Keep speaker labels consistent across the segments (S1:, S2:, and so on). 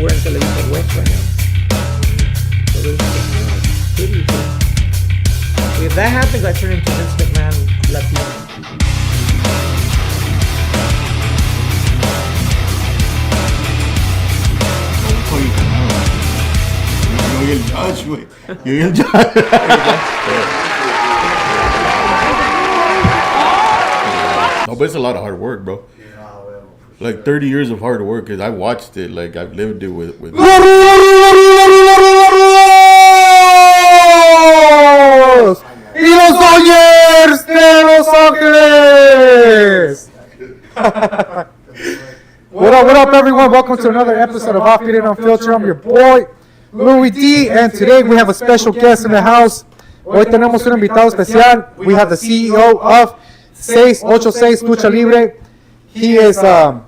S1: we're in Televisa West right now. So there's pretty cool. If that happens, I turn into Vince McMahon Latino.
S2: Yo y el Josh, güey. Yo y el Josh. No, but it's a lot of hard work, bro. Like 30 years of hard work, because I watched it, like I've lived it with Y
S3: los Dodgers de Los Ángeles. What up, everyone? Welcome to another episode of OFFBEAT and Unfiltered. I'm your boy, Louis D, and today we have a special guest in the house. Hoy tenemos un invitado especial. We have the CEO of 686 Lucha Libre. He is a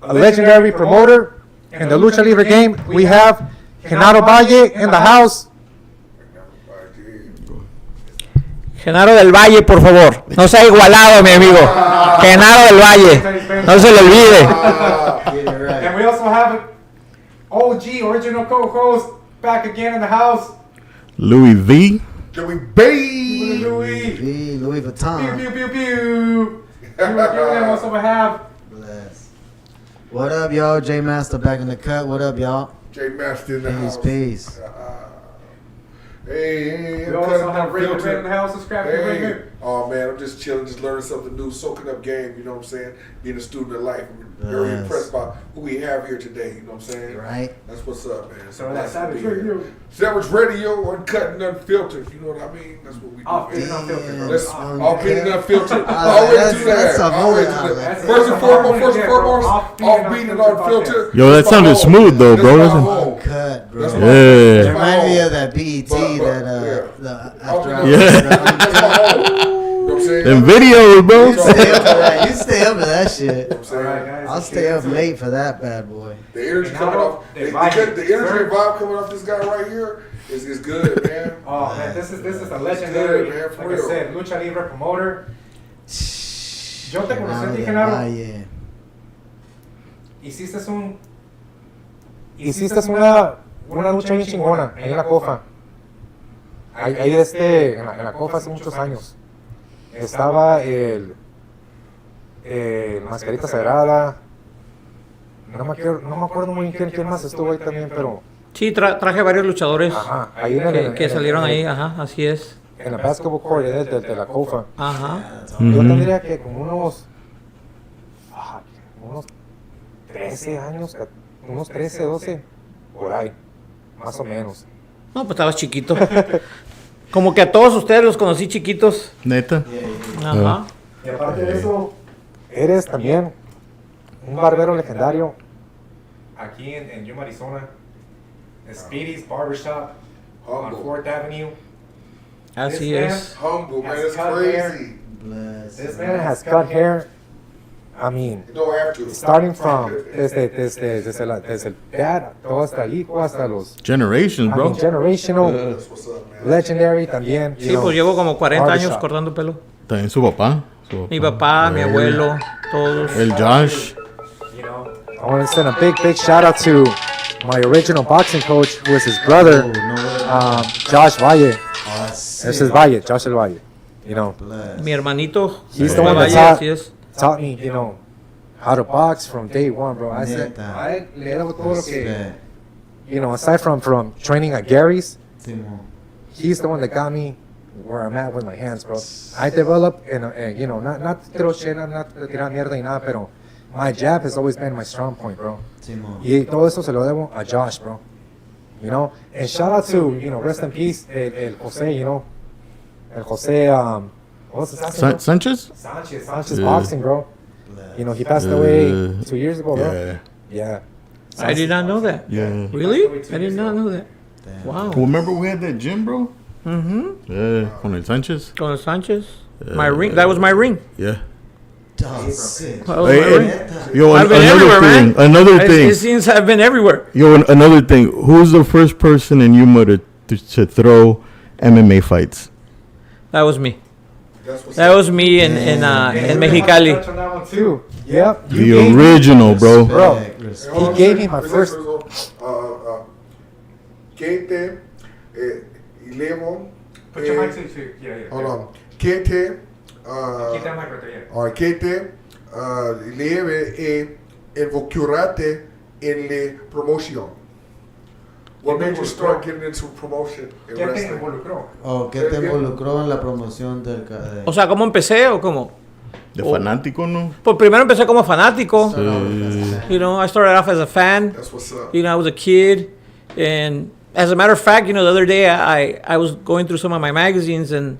S3: legendary promoter in the Lucha Libre game. We have Genaro Valle in the house.
S1: Genaro del Valle, por favor. No sea igualado, mi amigo. Genaro del Valle. No se le olvide.
S3: And we also have OG, original co-host, back again in the house.
S2: Louis V.
S4: Louis B.
S5: Louis Vuitton.
S3: Pew, pew, pew, pew. And we also have...
S5: Bless. What up, y'all? J Master back in the cut. What up, y'all?
S4: J Master in the house.
S5: Peace.
S4: Hey,
S3: we also have Ray in the house. Scrap
S4: hey. Oh man, I'm just chilling, just learning something new, soaking up game. You know what I'm saying? Being a student of life, I'm very impressed by who we have here today. You know what I'm saying?
S5: Right.
S4: That's what's up, man.
S3: So that's Savage Radio.
S4: Savage Radio, uncut and unfiltered. You know what I mean? That's what we do.
S3: Offbeat and Unfiltered.
S4: Offbeat and Unfiltered. Always do that. Always do that. First and foremost, offbeat and unfiltered.
S2: Yo, that sounded smooth though, bro.
S5: Uncut, bro.
S2: Yeah.
S5: It reminded me of that BET that after
S2: Them videos, bro.
S5: You stay up for that shit. I'll stay up late for that bad boy.
S4: The energy coming off, the energy and vibe coming off this guy right here is good, man.
S3: Oh man, this is a legendary,
S4: good, man,
S3: like I said, Lucha Libre promoter. Yo te conocí a ti, Genaro. Hiciste una lucha bien chingona ahí en la COFA. Ahí en la COFA hace muchos años. Estaba el Mascarita Sagrada. No me acuerdo muy bien quién más estuvo ahí también, pero...
S1: Sí, traje varios luchadores.
S3: Ajá, ahí
S1: que salieron ahí, ajá, así es.
S3: En la basketball court de la COFA.
S1: Ajá.
S3: Yo tendría que como unos 13 años, unos 13, 12, por ahí, más o menos.
S1: No, pues estabas chiquito. Como que a todos ustedes los conocí chiquitos.
S2: Neta.
S1: Ajá.
S3: Y aparte de eso, eres también un barbero legendario aquí en Yuma, Arizona. Speedy's Barbershop on 4th Avenue.
S1: Así
S3: This
S1: es.
S4: Humble, man. It's
S3: cut
S4: crazy.
S3: This man has cut hair. I mean,
S4: You don't have to.
S3: starting from desde el dad, todo hasta el hijo, hasta los
S2: Generations, bro.
S3: generational,
S4: That's what's up, man.
S3: legendary también.
S1: Sí, pues llevo como 40 años cortando pelo.
S2: También su papá.
S1: Mi papá, mi abuelo, todos.
S2: El Josh.
S3: You know, I want to send a big shout out to my original boxing coach, who is his brother, Josh Valle. This is Valle, Josh El Valle. You know,
S1: Mi hermanito.
S3: he's the one
S1: Valle,
S3: that
S1: así es.
S3: taught me, you know, how to box from day one, bro. I said, I le daba todo lo que, you know, aside from training at Gary's, he's the one that got me where I'm at with my hands, bro. I developed, you know, not tirar mierda y nada, pero my jab has always been my strong point, bro. Y todo eso se lo debo a Josh, bro. You know, and shout out to, you know, rest in peace, el Jose, you know, el Jose, what's his last name?
S2: Sanchez?
S3: Sanchez boxing, bro. You know, he passed away 2 years ago, bro. Yeah.
S1: I did not know that.
S2: Yeah.
S1: Really? I did not know that. Wow.
S2: Remember we had that gym, bro?
S1: Mm-hmm.
S2: Yeah, con el Sanchez.
S1: Con el Sanchez. My ring. That was my ring.
S2: Yeah.
S1: That was
S2: Hey,
S1: my ring.
S2: Yo,
S1: I've been everywhere, man.
S2: Another thing.
S1: It seems I've been everywhere.
S2: Yo, another thing. Who's the first person in Yuma to throw MMA fights?
S1: That was me. That was me in Mexicali.
S3: Yep.
S2: The original, bro.
S3: Bro,
S5: first.
S3: He gave me my first.
S4: Kente, 11.
S3: Put your mic to yeah.
S4: Hold on. Kente,
S3: Keep that mic right there.
S4: all right, Kente, 11 involucrate en la promoción. What made you start getting into promotion in wrestling?
S5: Oh, ¿qué te involucró en la promoción del
S1: O sea, ¿cómo empecé o cómo?
S2: De fanático, ¿no?
S1: Pues primero empecé como fanático.
S2: Sí.
S1: You know, I started off as a fan.
S4: That's what's up.
S1: You know, I was a kid. And as a matter of fact, you know, the other day I was going through some of my magazines and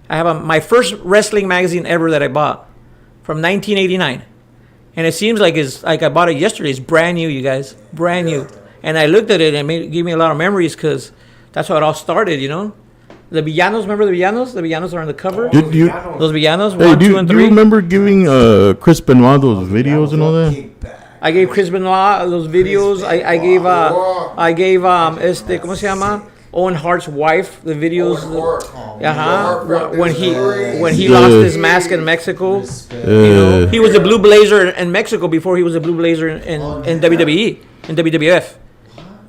S1: I have my first wrestling magazine ever that I bought from 1989. And it seems like I bought it yesterday. It's brand new, you guys. Brand new. And I looked at it and it gave me a lot of memories because that's how it all started, you know? The Villanos, remember the Villanos? The Villanos are on the cover. Those Villanos,
S2: Hey,
S1: 1, 2, and 3.
S2: do you remember giving Chris Benoit those videos and all that?
S1: I gave Chris Benoit those videos. I gave ¿cómo se llama? Owen Hart's wife the videos. When he lost his mask in Mexico. You know, he was a blue blazer in Mexico before he was a blue blazer in WWE, in WWF.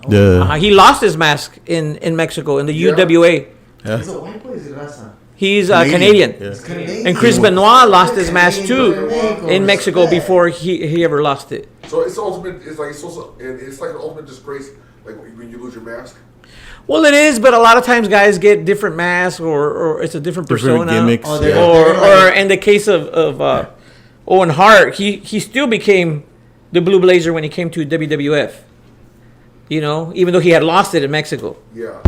S2: Yeah.
S1: He lost his mask in Mexico in the UWA.
S2: Yeah.
S5: ¿Es white boy y raza?
S1: He's Canadian.
S2: Yeah.
S5: Canadian.
S1: And Chris Benoit lost his mask too in Mexico before he ever lost it.
S4: So it's ultimate. It's like an ultimate disgrace. Like when you lose your mask.
S1: Well, it is, but a lot of times guys get different masks or it's a different persona.
S2: Gimmicks.
S5: Oh,
S1: Or in the case of Owen Hart, he still became the Blue Blazer when he came to WWF. You know, even though he had lost it in Mexico.
S4: Yeah.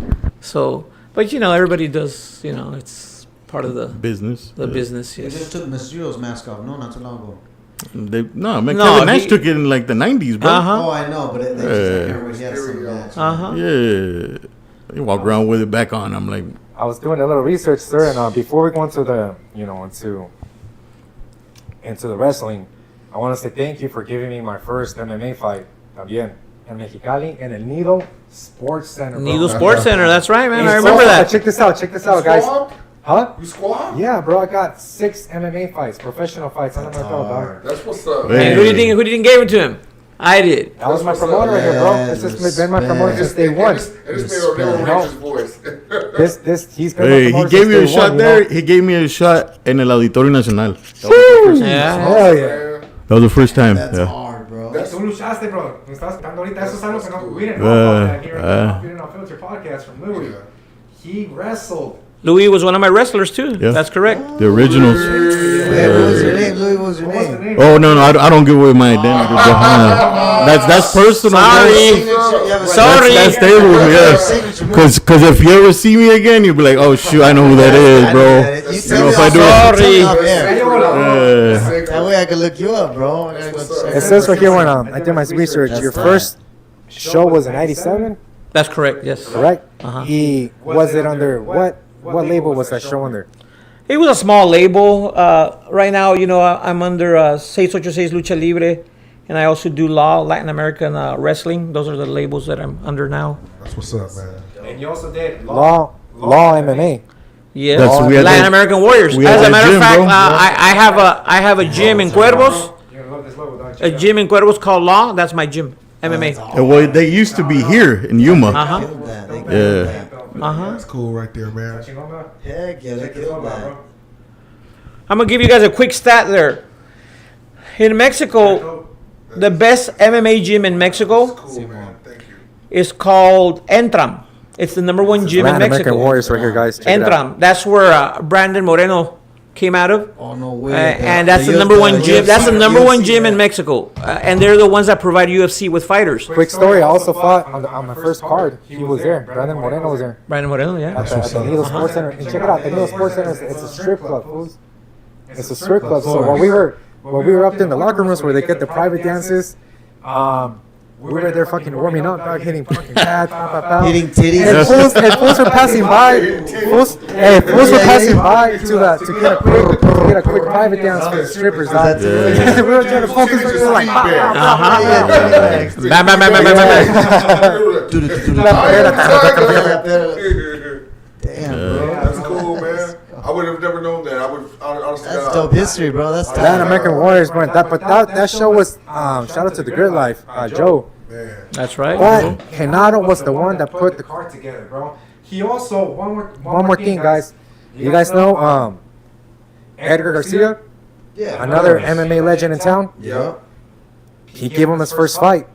S1: So, but you know, everybody does. You know, it's part of the
S2: Business.
S1: business.
S5: They
S1: Yes.
S5: just took Mysterio's mask off, no, not too long ago.
S2: Kevin Nash took it in like the 90s, bro.
S5: Oh, I know, but they just everybody had some mask.
S2: Yeah. You walk around with it back on. I'm like,
S3: I was doing a little research, sir, and before we go into the, into the wrestling, I want to say thank you for giving me my first MMA fight, también, en Mexicali, in el Nido Sports Center. Bro.
S1: Nido Sports Center. That's right, man.
S3: Hey,
S1: I remember that.
S3: Check this out, guys.
S4: Squad?
S3: Huh?
S4: You squad?
S3: Yeah, bro, I got 6 MMA fights, professional fights under my belt, dog.
S4: That's what's up.
S2: Hey.
S1: And who do you think gave it to him? I did.
S3: That was my promoter right here, bro. This has been my promoter since day one.
S4: And this man never raised his voice.
S3: He's been my
S2: hey, he
S3: promoter
S2: gave
S3: since
S2: you a
S3: day
S2: shot
S3: one,
S2: there.
S3: You know?
S2: He gave me a shot in el Auditorio Nacional.
S1: Yeah.
S3: Hell yeah.
S2: That was the first time.
S5: That's
S2: Yeah.
S5: hard, bro.
S3: Tú luchaste, bro. Me estás dando ahorita. Eso es algo que no, we didn't know about that here at the Unfiltered podcast from Louis. He wrestled.
S1: Louis was one of my wrestlers too.
S2: Yeah.
S1: That's correct.
S2: The originals.
S5: Hey, what was your name, Louis? What was your name?
S2: Oh no, I don't give away my identity. That's personal.
S1: Sorry.
S2: bro.
S1: Sorry.
S2: That's stable, yeah. Cause if you ever see me again, you'll be like, oh shoot, I know who that is, bro.
S5: You
S2: You know, if I do
S1: Sorry.
S5: That way I can look you up, bro.
S3: It says right here when I did my research, your first show was in '97,
S1: That's correct. Yes.
S3: correct?
S1: Uh-huh.
S3: He was it under what label was that show under?
S1: It was a small label. Right now, you know, I'm under 686 Lucha Libre, and I also do Latin American wrestling. Those are the labels that I'm under now.
S4: That's what's up, man.
S3: And you also did Law MMA.
S1: Yeah,
S2: That's- we had
S1: Latin
S2: that-
S1: American Warriors.
S2: we had
S1: As a
S2: that
S1: matter of
S2: gym,
S1: fact,
S2: bro.
S1: I have a gym in Cuervos.
S3: You're gonna love this logo, don't
S1: A gym in Cuervos called Law. That's my gym. MMA.
S2: Well, they used to be here in Yuma.
S1: Uh-huh.
S5: Killed that. They
S2: Yeah.
S5: killed that.
S1: Uh-huh.
S4: That's cool right there, man.
S5: Heck yeah, they killed that.
S1: I'm gonna give you guys a quick stat there. In Mexico, the best MMA gym in Mexico
S4: Cool, man. Thank you.
S1: is called Entram. It's the number one gym in
S3: Latin American
S1: Mexico.
S3: Warriors right here, guys. Check it out.
S1: Entram. That's where Brandon Moreno came out of.
S5: Oh no way.
S1: And that's the number one gym. That's the number one gym in Mexico. And they're the ones that provide UFC with fighters.
S3: Quick story, I also fought on my first card. He was there. Brandon Moreno was there.
S1: Brandon Moreno, yeah.
S3: At the Nido Sports Center. And check it out, the Nido Sports Center, it's a strip club, fools. It's a strip club. So when we were up in the locker rooms where they get the private dances, we were there fucking warming up, dog, hitting fucking pads,
S5: Hitting titties.
S3: And fools were passing by. Fools were passing by to get a quick private dance for the strippers, dog. We were trying to focus, we were like,
S1: Bam, bam, bam, bam, bam, bam.
S5: Damn, bro.
S4: That's cool, man. I would have never known that. man. I would honestly.
S5: That's dope history, bro. That's dope.
S3: That American Warriors, bro. That show was shout out to the Grid Life, Joe.
S4: Man.
S1: That's right.
S3: But Genaro was the one that put the card together, bro. He also one more thing, guys. You guys know Edgar Garcia,
S5: Yeah.
S3: another MMA legend in town.
S4: Yeah.
S3: He gave him his first fight.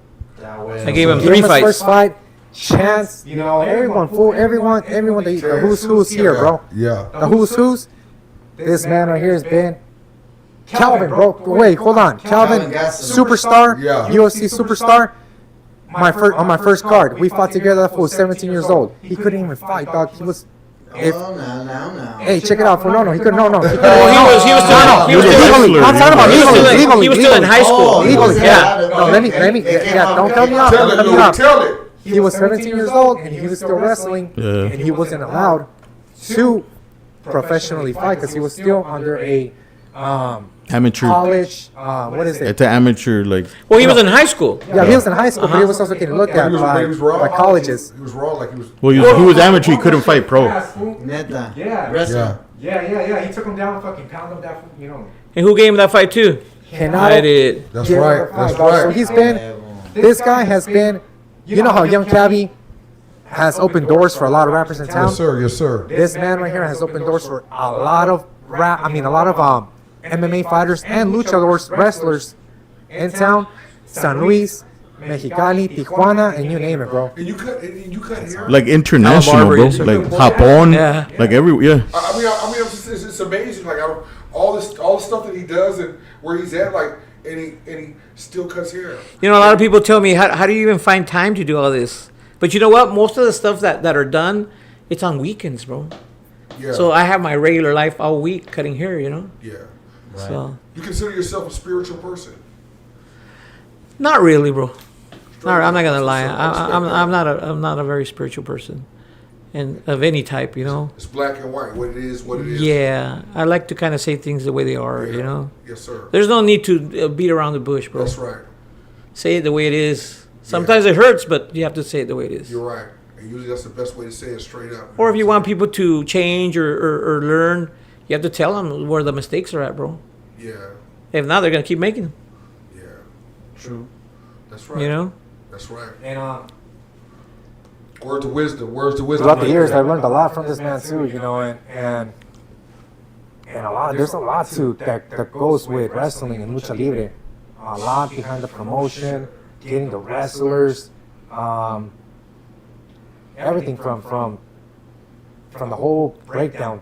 S1: I gave him
S3: Gave
S1: 3
S3: him his
S1: fights.
S3: first fight. Chance, everyone, the who's who's here, bro.
S4: Yeah.
S3: The who's. This man right here has been Calvin, bro. Wait, hold on. Calvin, superstar,
S4: Yeah.
S3: UFC superstar. On my first card, we fought together. That fool was 17 years old. He couldn't even fight, dog. He was. If,
S5: No.
S3: hey, check it out. No, he couldn't. No.
S1: Well, he was still
S3: Legally, I'm talking about legally.
S1: he was still in high school.
S3: Legally,
S1: Yeah.
S3: No, let me. Don't cut me off.
S4: Tell
S3: Don't cut me
S4: it,
S3: off.
S4: tell it.
S3: He was 17 years old and he was still wrestling,
S2: Yeah.
S3: and he wasn't allowed to professionally fight because he was still under a
S2: Amateur.
S3: college. What is it?
S2: It's an amateur, like.
S1: Well, he was in high school.
S3: Yeah, he was in high school, but he was also getting looked at
S4: He was raw.
S3: by colleges.
S4: He was raw, like he was.
S2: Well, he was amateur. He couldn't fight pro.
S5: Neta.
S3: Yeah.
S5: Wrestling.
S3: Yeah. He took him down, fucking pounded him down.
S1: And who gave him that fight too? I did.
S4: That's
S3: Yeah,
S4: right. That's
S3: So
S4: right.
S3: he's been. This guy has been. You know how Young Cabby has opened doors for a lot of rappers in town.
S4: Yes, sir. Yes, sir.
S3: This man right here has opened doors for a lot of MMA fighters and luchadors, wrestlers in town. San Luis, Mexicali, Tijuana, and you name it, bro.
S4: And you cut hair.
S2: Like international,
S1: Barber,
S2: bro.
S1: yes, sir.
S2: Like Japón.
S1: Yeah.
S2: Like every, yeah.
S4: I mean, it's amazing. Like all the stuff that he does and where he's at, like, and he still cuts hair.
S1: You know, a lot of people tell me, how do you even find time to do all this? But you know what? Most of the stuff that are done, it's on weekends, bro.
S4: Yeah.
S1: So I have my regular life all week cutting hair, you know?
S4: Yeah.
S1: So,
S4: You consider yourself a spiritual person?
S1: not really, bro. I'm not gonna lie. I'm not a very spiritual person, and of any type, you know.
S4: It's black and white. What it is, what it is.
S1: Yeah, I like to kind of say things the way they are,
S4: Yeah.
S1: you know.
S4: Yes, sir.
S1: There's no need to beat around the bush, bro.
S4: That's right.
S1: Say it the way it is. Sometimes it hurts, but you have to say it the way it is.
S4: You're right. And usually that's the best way to say it, straight up.
S1: Or if you want people to change or learn, you have to tell them where the mistakes are at, bro.
S4: Yeah.
S1: If not, they're gonna keep making them.
S4: Yeah.
S5: True.
S4: That's right.
S1: You know.
S4: That's right.
S3: And
S4: Words of wisdom. Words of wisdom.
S3: throughout the years, I've learned a lot from this man too, you know, and a lot. There's a lot too that goes with wrestling and lucha libre. A lot behind the promotion, getting the wrestlers, everything from the whole breakdown,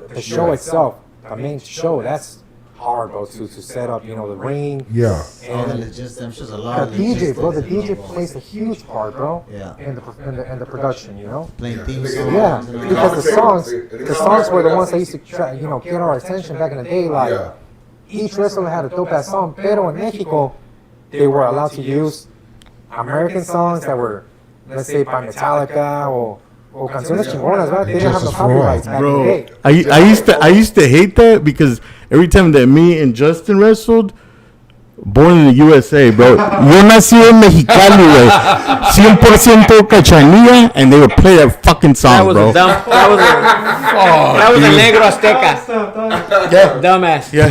S3: the show itself, the main show. That's hard, bro, to set up, you know, the ring.
S4: Yeah.
S5: All the
S3: And
S5: logistics. I'm sure there's a
S3: the
S5: lot of
S3: DJ, bro, the
S5: logistics
S3: DJ
S5: involved.
S3: plays a huge part, bro.
S5: Yeah.
S3: In the production, you know.
S5: Playing
S4: Yeah.
S5: theme
S4: Yeah.
S5: songs.
S3: Yeah,
S5: and all
S3: because
S5: that.
S3: the songs were the ones that used to try, you know, get our attention back in the day. Like
S4: Yeah.
S3: each wrestler had a dope ass song, pero in Mexico, they were allowed to use American songs that were, let's say, by Metallica or canciones chingonas, right? They didn't have no copyrights back in the
S2: Bro,
S3: day.
S2: I used to hate that because every time that me and Justin wrestled, born in the USA, bro. Yo nací en Mexicali, güey. 100% cachanilla, and they would play that fucking
S1: That
S2: song,
S1: was
S2: bro.
S1: a dumb. That was a negro azteca.
S2: Yeah,
S1: Dumbass.
S2: yeah.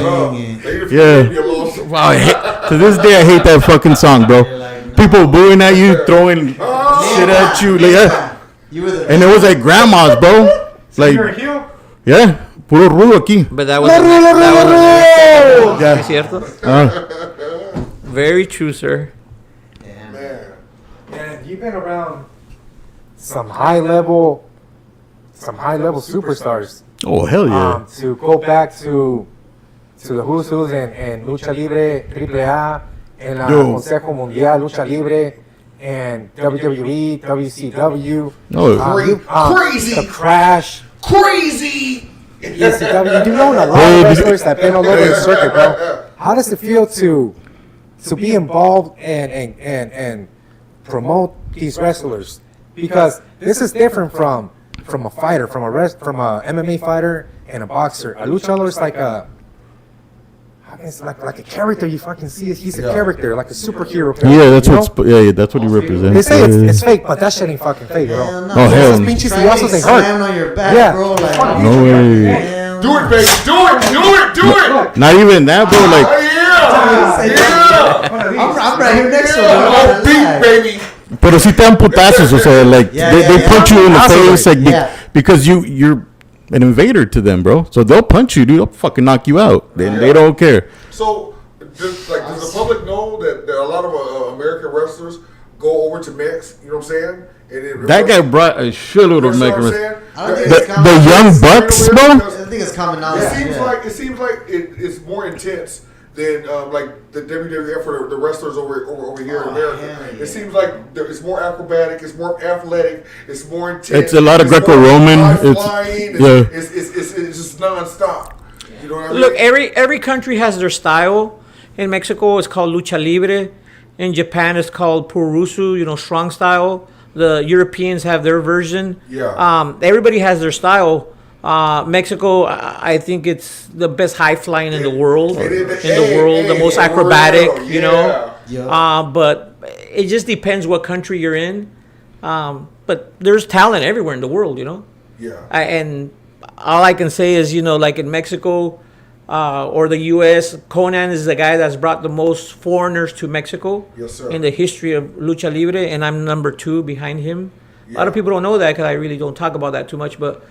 S4: Yeah.
S2: Wow, to this day, I hate that fucking song, bro. People booing at you, throwing shit at you, like, yeah.
S5: You were the
S2: And it was like grandmas, bro. Like, yeah, puro rudo aquí.
S1: But that was.
S2: Yeah.
S1: ¿Es cierto? Very true, sir.
S5: Damn.
S4: Man.
S3: And you've been around some high level superstars.
S2: Oh, hell yeah.
S3: To go back to the who's who's in Lucha Libre, AAA, and
S2: Yo.
S3: Consejo Mundial Lucha Libre, and WWE, WCW.
S2: Oh,
S4: Crazy.
S3: The Crash,
S4: Crazy.
S3: ECW. You know a lot of wrestlers that been all over the circuit, bro. How does it feel to be involved and promote these wrestlers? Because this is different from a fighter, from a MMA fighter and a boxer. A luchador is like a like a character you fucking see. He's a character, like a superhero character.
S2: yeah, that's
S3: you
S2: what's
S3: know?
S2: yeah, that's what he represents.
S3: They say
S2: Yeah.
S3: it's fake, but that shit ain't fucking fake, bro.
S5: Hell no.
S2: Oh, hell
S3: Esos
S2: no.
S3: pinches
S5: Trying to
S3: sillazos
S5: get
S3: ain't hurt.
S5: slammed on your back,
S3: Yeah.
S5: bro. Like,
S2: No way.
S5: hell
S4: Do it, baby. Do it.
S2: Not even that, bro. Like,
S5: I'm right here next to him.
S4: Oh, beat, baby.
S2: pero si te dan putazos, o sea, like they punch you in the face, like because you're an invader to them, bro. So they'll punch you, dude. They'll fucking knock you out. They don't care.
S4: So, does the public know that a lot of American wrestlers go over to Mex? You know what I'm saying? And
S2: That guy brought a shitload of
S4: you know what I'm
S2: Mexican.
S4: saying?
S5: I don't think
S2: The,
S5: it's common.
S2: the young bucks, bro.
S5: I think it's common knowledge.
S4: It seems like it's more intense than like the WWF or the wrestlers over here in America.
S5: Yeah.
S4: It seems like it's more acrobatic, it's more athletic, it's more intense.
S2: It's a lot of
S4: it's more
S2: Greco-Roman.
S4: high
S2: It's-
S4: flying.
S2: yeah.
S4: It's just nonstop. You know what I mean?
S1: Look, every country has their style. In Mexico, it's called lucha libre. In Japan, it's called purusu, strong style. The Europeans have their version.
S4: Yeah.
S1: Everybody has their style. Mexico, I think it's the best high flying in the world. The most acrobatic, But it just depends what country you're in. But there's talent everywhere in the world,
S4: Yeah.
S1: And all I can say is, like in Mexico or the U.S., Conan is the guy that's brought the most foreigners to Mexico
S4: Yes, sir.
S1: in the history of lucha libre, and I'm number 2 behind him. A lot of people don't know that because I really don't talk about that too much, but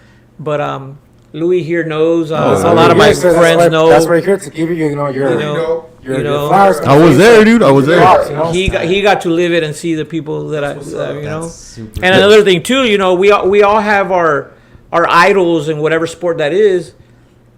S1: Louis here knows. A lot of my friends know.
S3: That's right here to give you, your flowers.
S2: I was there, dude. I was there.
S1: He got to live it and see the people that
S5: That's super
S1: And another thing too, we all have our idols in whatever sport that is,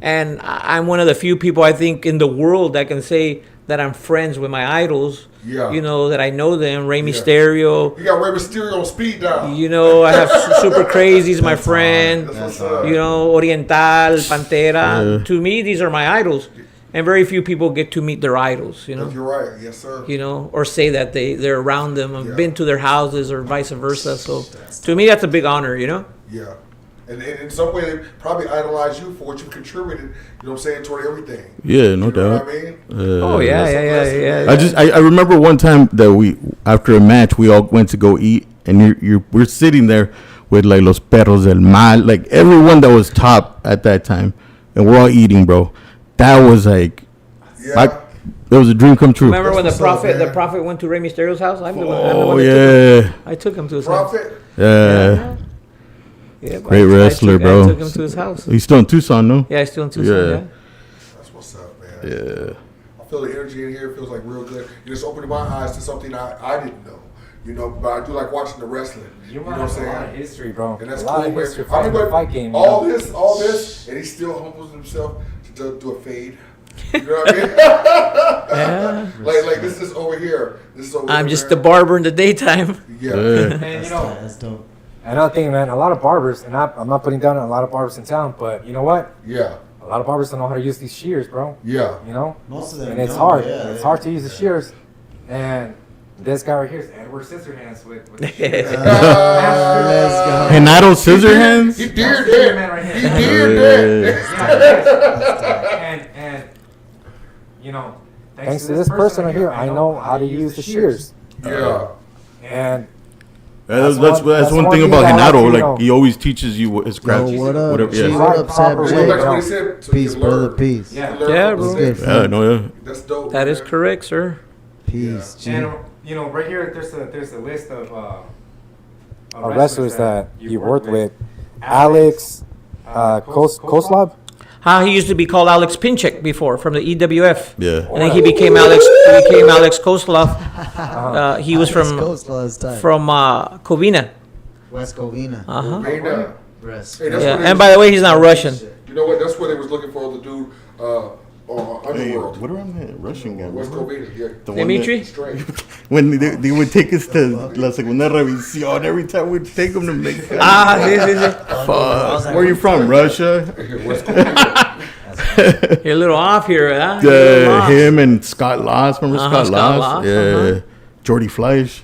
S1: and I'm one of the few people I think in the world that can say that I'm friends with my idols.
S4: Yeah.
S1: That I know them. Rey
S4: Yeah.
S1: Mysterio.
S4: You got Rey Mysterio on speed dial.
S1: I have Super Crazy's my friend.
S4: That's what's up.
S1: Oriental, Pantera.
S2: Yeah.
S1: To me, these are my idols, and very few people get to meet their idols.
S4: You're right. Yes, sir.
S1: Or say that they're around them, and
S4: Yeah.
S1: been to their houses, or vice versa. So, to me, that's a big honor.
S4: Yeah. And in some way, they probably idolize you for what you contributed, toward everything.
S2: Yeah, no
S4: You know
S2: doubt.
S4: what I mean?
S1: Oh yeah.
S2: I remember one time that after a match we all went to go eat, and we're sitting there with like los perros del mal, like everyone that was top at that time, and we're all eating, bro. That was like,
S4: Yeah.
S2: it was a dream come true.
S1: Remember when the
S4: what's up,
S1: prophet
S4: man.
S1: went to Rey Mysterio's house? I'm the one
S2: Oh
S1: that
S2: yeah,
S1: I took him to his house.
S4: Prophet.
S2: yeah.
S1: Yeah,
S2: Great wrestler,
S1: I
S2: bro.
S1: took him to his house.
S2: He's still in Tucson, no?
S1: Yeah, he's still in Tucson.
S2: Yeah.
S1: Yeah.
S4: That's what's up, man.
S2: Yeah.
S4: I feel the energy in here. It feels like real good. You just opened my eyes to something I didn't know. But I do like watching the wrestling. You know what I'm saying?
S3: A lot of history, bro.
S4: And that's
S3: a lot
S4: cool,
S3: of history.
S4: man. I mean, but
S3: Fight game.
S4: all this, and he still humbles himself to do a fade. You know what I mean?
S1: Yeah.
S4: like this is over here. This is over
S1: I'm
S4: here,
S1: just
S4: man.
S1: the barber in the daytime.
S4: Yeah.
S3: And
S5: That's dope.
S3: another thing, man, a lot of barbers, and I'm not putting down a lot of barbers in town, but you know what?
S4: Yeah.
S3: A lot of barbers don't know how to use these shears, bro.
S4: Yeah.
S5: Most of them
S3: And it's
S5: don't,
S3: hard.
S5: yeah,
S3: It's
S5: yeah.
S3: hard to use the shears. And this guy right here is Edward Scissorhands with the shears.
S5: Let's go.
S2: Genaro Scissorhands.
S4: He did
S3: Scissor man
S4: that.
S3: right
S4: He
S3: here.
S4: did that.
S3: And thanks to this person right here, I know how to use the shears.
S4: Yeah.
S3: And
S2: That's
S3: That's
S2: one
S3: one
S2: thing
S3: thing
S2: about
S3: that I like
S2: Genaro.
S3: to
S2: Like
S3: know.
S2: he always teaches you his craft.
S5: Yo, what up?
S2: Whatever,
S5: G,
S2: yeah.
S5: what up, Sab
S3: Proper
S5: J,
S3: way,
S4: Like
S3: bro.
S4: what he said, so
S5: Peace,
S4: you can learn.
S5: brother, peace.
S3: Yeah.
S4: Learn
S1: Yeah,
S4: from
S1: bro.
S4: mistakes.
S2: Yeah, no, yeah.
S4: That's dope.
S1: That is
S4: man.
S1: correct, sir.
S5: Peace, G.
S3: And right here, there's a list of wrestlers that you worked with. Alex Koslov.
S1: How he used to be called Alex Pinchek before from the EWF.
S2: Yeah.
S1: And then he became Alex Koslov. He was from Covina.
S5: West Covina.
S1: Uh-huh.
S4: Hey, now,
S5: Rest.
S4: hey, that's
S1: Yeah.
S4: what they
S1: And
S4: was-
S1: by the way, he's not Russian.
S4: You know what? That's what they was looking for, the dude on Underworld.
S2: What around that Russian guy?
S4: West Covina, yeah.
S2: The one
S1: Dimitri?
S4: Straight.
S2: When they would take us to La Segunda Revisión, every time we'd take them to make.
S1: Ah, sí, sí, sí.
S2: Fuck. Where are you from? Russia?
S4: West Covina.
S1: You're a little off here, huh? You're a little off.
S2: Him and Scott Loss. Remember
S1: Uh-huh,
S2: Scott
S1: Scott
S2: Loss?
S1: Loss,
S2: Yeah.
S1: uh-huh.
S2: Jordy Fleisch.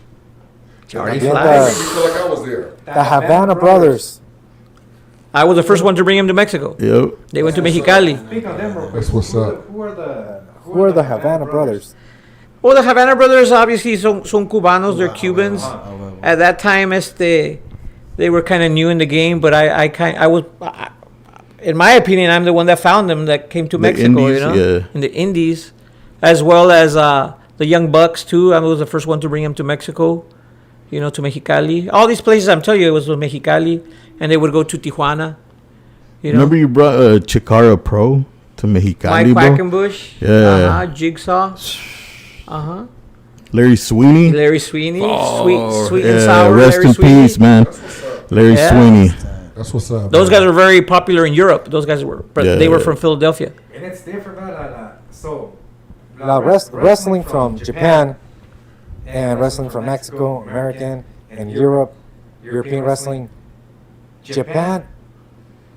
S1: Jordy
S3: Yeah,
S1: Fleisch.
S4: I feel like I was there.
S3: The Havana Brothers.
S1: I was the first one to bring him to Mexico.
S2: Yep.
S1: They went to Mexicali.
S3: Speak of them real quick.
S4: That's what's up.
S3: Who are the Havana Brothers?
S1: Well, the Havana Brothers obviously son Cubanos. They're Cubans. At that time, they were kind of new in the game, but I in my opinion, I'm the one that found them that came to Mexico,
S2: Indies,
S1: you know,
S2: yeah.
S1: in the Indies, as well as the Young Bucks too. I was the first one to bring them to Mexico, you know, to Mexicali. All these places I'm telling you, it was with Mexicali, and they would go to Tijuana. You know,
S2: Remember you brought Chikara Pro to Mexicali,
S1: Mike
S2: bro?
S1: Quackenbush,
S2: Yeah.
S1: Jigsaw,
S2: Larry Sweeney.
S1: Larry Sweeney, sweet and
S2: Yeah,
S1: sour.
S2: rest
S1: Larry
S2: in
S1: Sweeney.
S2: peace, man. Larry
S1: Yeah.
S2: Sweeney.
S4: That's what's up.
S1: Those
S4: man.
S1: guys were very popular in Europe. Those guys were, but they were
S2: Yeah.
S1: from Philadelphia.
S3: And it's different, so wrestling from Japan and wrestling from Mexico, American, and Europe, European wrestling. Japan,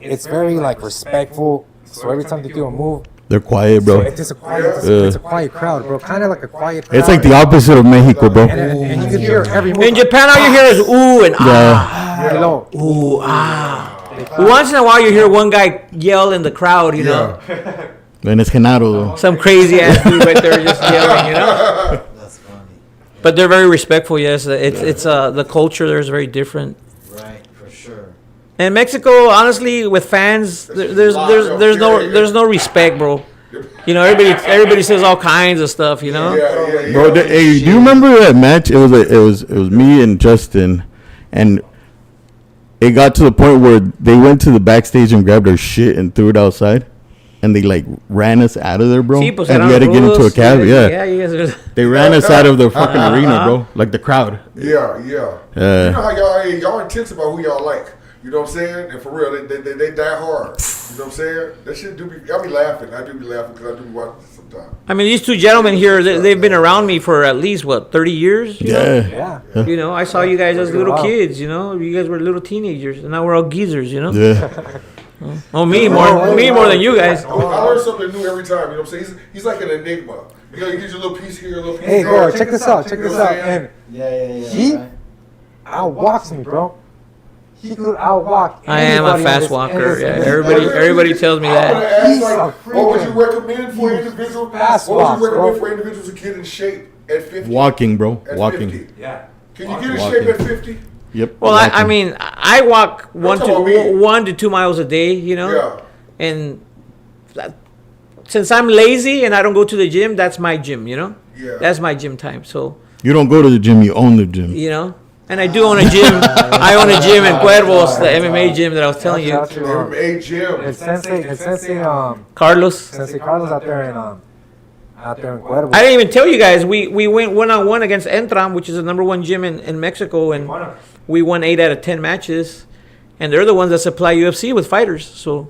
S3: it's very like respectful. So every time they do a move,
S2: They're quiet,
S3: so
S2: bro.
S3: it's just a quiet, it's a quiet crowd, bro. Kind of like a quiet crowd.
S2: It's like the opposite of Mexico, bro.
S3: And you can hear every move.
S1: In Japan, all you hear is ooh and ah,
S3: Hello.
S1: ooh ah. Once in a while, you hear one guy yell in the crowd, you know,
S2: And it's Genaro, though.
S1: some crazy ass dude right there just yelling, you know.
S5: That's funny.
S1: But they're very respectful. Yes, it's the culture there is very different.
S5: Right, for sure.
S1: And Mexico, honestly, with fans, there's no respect, bro. You know, everybody says all kinds of stuff, you know.
S4: Yeah.
S2: Bro, hey, do you remember that match? It was me and Justin, and it got to the point where they went to the backstage and grabbed our shit and threw it outside, and they like ran us out of there, bro.
S1: Sí, pues,
S2: And
S1: eran
S2: we had to get into a
S1: rudos.
S2: cab. Yeah,
S1: Yeah, you guys are.
S2: they ran us out of the fucking arena, bro. Like the crowd.
S4: Yeah. You
S2: Yeah.
S4: know how y'all intense about who y'all like. You know what I'm saying? And for real, they die hard. You know what I'm saying? That shit do be. I be laughing. I do be laughing because I do be watching it sometimes.
S1: I mean, these two gentlemen here, they've been around me for at least, 30 years? You know?
S3: Yeah.
S1: You know, I saw you guys as little kids, you know? You guys were little teenagers, and now we're all geezers, you know?
S2: Yeah.
S1: Oh, me more than you guys.
S4: I learn something new every time. You know what I'm saying? He's like an enigma. You know, you get your little piece here, a little piece
S3: Hey,
S4: there.
S3: bro, check this out. And
S5: Yeah.
S3: he
S5: right.
S3: outwalks me, bro. He could outwalk.
S1: I am a
S3: anybody
S1: fast
S3: in this-
S1: walker.
S3: in this-
S1: Yeah,
S3: in this-
S1: everybody tells me
S4: I
S1: that.
S4: wanna ask,
S3: He's
S4: like,
S3: a
S4: what would you
S3: freaking
S4: recommend for individual?
S3: fast
S4: What would
S3: walks,
S4: you recommend
S3: bro.
S4: for individuals to get in shape at 50?
S2: Walking, bro.
S4: At
S2: Walking.
S4: 50?
S3: Yeah.
S4: Can you get in
S2: Walking.
S4: shape at 50?
S2: Yep.
S1: Well,
S2: walking.
S1: I mean, I walk
S4: talking about me.
S1: 1 to 2 miles a day, you know?
S4: Yeah.
S1: And since I'm lazy and I don't go to the gym, that's my gym, you know?
S4: Yeah.
S1: That's my gym time. So,
S2: You don't go to the gym. You own the gym.
S1: you know? And I do own a gym. I own a gym in Cuervos, the MMA gym that I was telling you.
S4: MMA gym.
S3: And Sensei
S1: Carlos.
S3: Carlos out there in Cuervo.
S1: I didn't even tell you guys, we went 1-on-1 against Entram, which is the #1 gym in Mexico, and we won 8 out of 10 matches. And they're the ones that supply UFC with fighters. So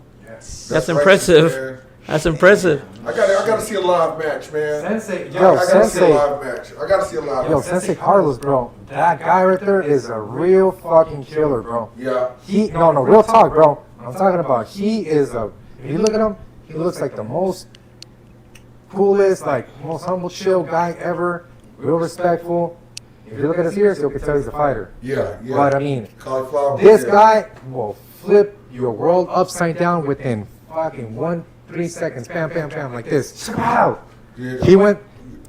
S1: that's impressive.
S4: Man.
S1: That's impressive.
S4: I gotta see a live match, man.
S3: Sensei,
S4: I gotta see a
S3: Sensei.
S4: live match. I gotta see a live
S3: Yo,
S4: match.
S3: Sensei Carlos, bro. That guy right there is a real fucking killer, bro.
S4: Yeah.
S3: No, real talk, bro. I'm talking about he is if you look at him, he looks like the most coolest, like most humble, chill guy ever. Real respectful. If you look at his ears, you can tell he's a fighter.
S4: Yeah.
S3: But I mean,
S4: Cauliflower.
S3: this
S4: yeah.
S3: guy will flip your world upside down within fucking 3 seconds. Bam, bam, bam, like this. Wow.
S4: Yeah.
S3: He went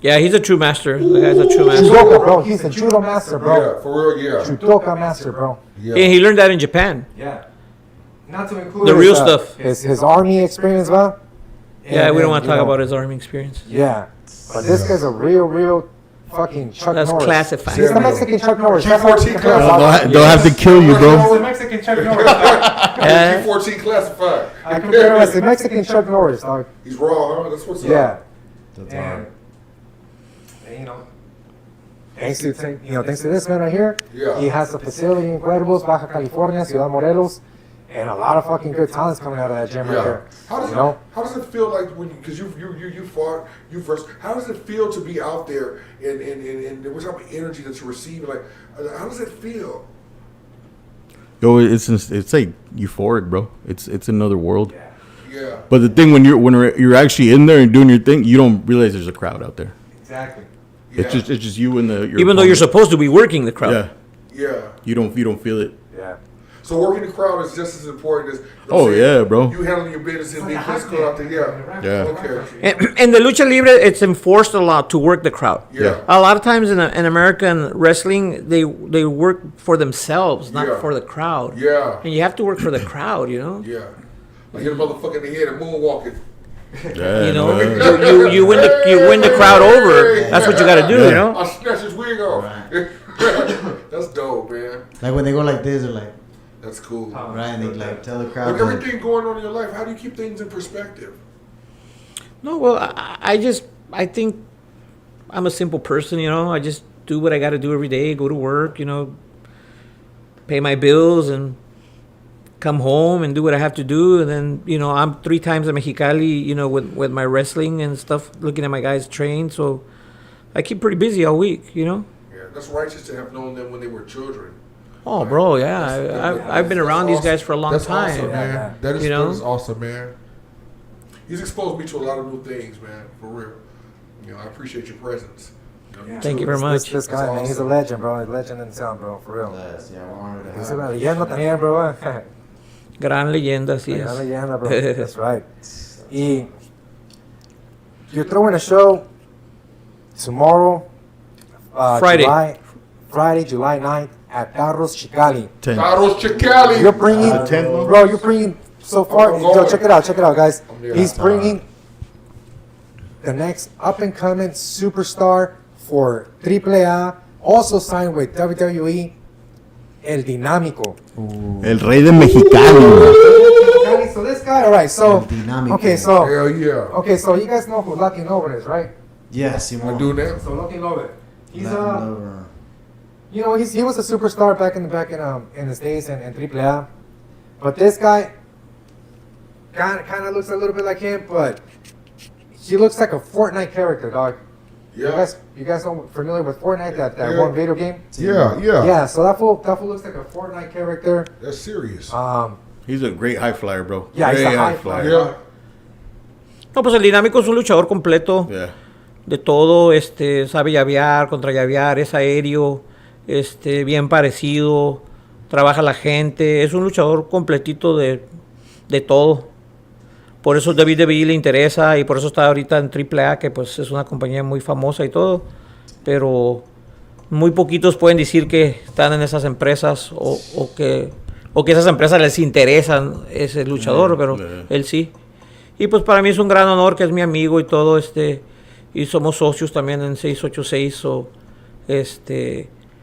S1: Yeah, he's a true master. The guy's a true master.
S3: judoka, bro. He's a judo master, bro.
S4: Yeah, for real, yeah.
S3: Judoka master, bro.
S4: Yeah.
S1: And he learned that in Japan.
S3: Yeah. Not to include
S1: The real
S3: his,
S1: stuff.
S3: His army experience, bro.
S1: Yeah, we don't want to
S3: you
S1: talk
S3: know,
S1: about his army experience.
S3: Yeah. But this guy's a real fucking Chuck
S1: That's
S3: Norris.
S1: classified.
S3: He's the Mexican Chuck Norris.
S4: G14
S2: They'll have to kill you, bro.
S3: He's the Mexican Chuck Norris. Dog.
S1: Yeah.
S4: G14 classified.
S3: I compare him as the Mexican Chuck Norris, dog.
S4: He's raw, huh? That's what's
S3: Yeah.
S4: up.
S3: And you know, thanks to this man right here,
S4: Yeah.
S3: he has a facility in Cuervos, Baja California, Ciudad Morelos, and a lot of fucking good talents coming out of that gym right
S4: Yeah.
S3: there.
S4: How does it feel like when because you fought you first? How does it feel to be out there and what type of energy that you're receiving? Like, how does it feel?
S2: Yo, it's like euphoric, bro. It's another world.
S4: Yeah.
S2: But the thing when you're actually in there and doing your thing, you don't realize there's a crowd out there.
S3: Exactly.
S4: Yeah.
S2: It's just you and your
S1: Even though you're
S2: opponent.
S1: supposed to be working the crowd.
S2: Yeah,
S4: Yeah.
S2: you don't feel it.
S3: Yeah.
S4: So working the crowd is just as important as. you know what
S2: Oh,
S4: I'm saying?
S2: yeah, bro.
S4: You handling your business and being physical out there. Yeah.
S2: Yeah.
S4: Okay.
S1: And the lucha libre, it's enforced a lot to work the crowd.
S4: Yeah.
S1: A lot of times in American wrestling, they work for themselves, not
S4: Yeah.
S1: for the crowd.
S4: Yeah.
S1: And you have to work for the crowd, you know?
S4: Yeah. Like hit a motherfucker in the head and moonwalking.
S2: Yeah,
S1: You know,
S2: no,
S1: you win the crowd over. That's what you got to do. You know.
S4: I'll snatch his wig off.
S5: Right.
S4: That's dope, man.
S5: Like when they go like this, they're like,
S4: That's cool.
S5: right, and they like tell the crowd.
S4: With
S5: like,
S4: everything going on in your life, how do you keep things in perspective?
S1: No, well, I think I'm a simple person. You know, I just do what I got to do every day. Go to work. You know, pay my bills and come home and do what I have to do. And then, you know, I'm 3 times in Mexicali, you know, with my wrestling and stuff, looking at my guys train. So I keep pretty busy all week, you know.
S4: Yeah, that's righteous to have known them when they were children.
S1: Oh, bro, yeah. I've been around these guys for a long
S4: That's
S1: time.
S4: awesome, man. That is,
S1: You know?
S4: that is awesome, man. He's exposed me to a lot of new things, man. For real. You know, I appreciate your presence. You know,
S1: Thank
S4: too.
S1: you very much.
S3: This guy, man, he's a legend, bro. He's a legend in town, bro. For real.
S5: yes, yeah, we're honored to
S3: He's
S5: have
S3: una
S5: you.
S3: leyenda también, bro.
S1: Gran leyenda, así
S3: Una
S1: es.
S3: leyenda, bro. That's right. Y you're throwing a show tomorrow,
S1: Friday.
S3: Friday, July 9th at Carros Chicali.
S2: 10.
S4: Carlos Chicali.
S3: You're bringing,
S2: The 10th.
S3: bro. You're bringing so far.
S4: I'm
S3: Yo,
S4: going.
S3: check it out, guys.
S4: I'm there.
S3: He's bringing the next up and coming superstar for AAA. Also signed with WWE, El Dinámico.
S2: El rey de Mexicali.
S3: So this guy, all right. So
S5: El Dinámico.
S3: okay, so
S4: Hell yeah.
S3: okay, so you guys know who Lucky Nova is, right?
S5: Yes,
S4: I
S5: Simon.
S4: do that.
S3: So Lucky Nova, he's
S5: No.
S3: you know, he was a superstar back in the States and AAA, but this guy kind of looks a little bit like him, but he looks like a Fortnite character, dog.
S4: Yeah.
S3: You guys know familiar with Fortnite, that
S4: Yeah.
S3: one video game?
S4: Yeah, yeah.
S3: Yeah, so that fool looks like a Fortnite character.
S4: That's serious.
S2: He's a great high flyer, bro.
S3: Yeah, he's
S2: Great
S3: a high flyer.
S4: Yeah.
S1: No, pues el dinámico es un luchador completo.
S2: Yeah.
S1: De todo, sabe llavear, contra llavear, es aéreo, bien parecido, trabaja la gente, es un luchador completito de todo. Por eso WWE le interesa y por eso está ahorita en AAA, que pues es una compañía muy famosa y todo, pero muy poquitos pueden decir que están en esas empresas o que esas empresas les interesan ese luchador, pero él sí. Y pues para mí es un gran honor que es mi amigo y todo, y somos socios también en 686,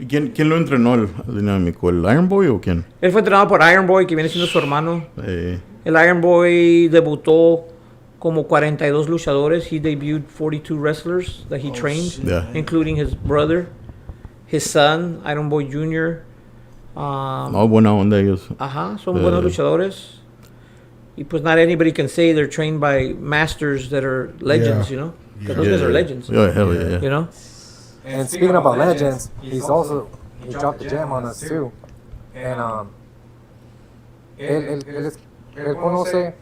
S2: ¿Y quién lo entrenó al dinámico? ¿El Iron Boy o quién?
S1: Él fue entrenado por Iron Boy, que viene siendo su hermano. El Iron Boy debutó como 42 luchadores. He debuted 42 wrestlers that he trained,
S2: Yeah.
S1: including his brother, his son, Iron Boy Jr.
S2: No, buena onda ellos.
S1: Ajá, son buenos luchadores. Y pues not anybody can say they're trained by masters that are legends,
S4: Yeah.
S1: you know? Because those guys are legends,
S2: Yeah, hell yeah.
S1: you know?
S3: And speaking about legends, he dropped the gem on us too. And él conoce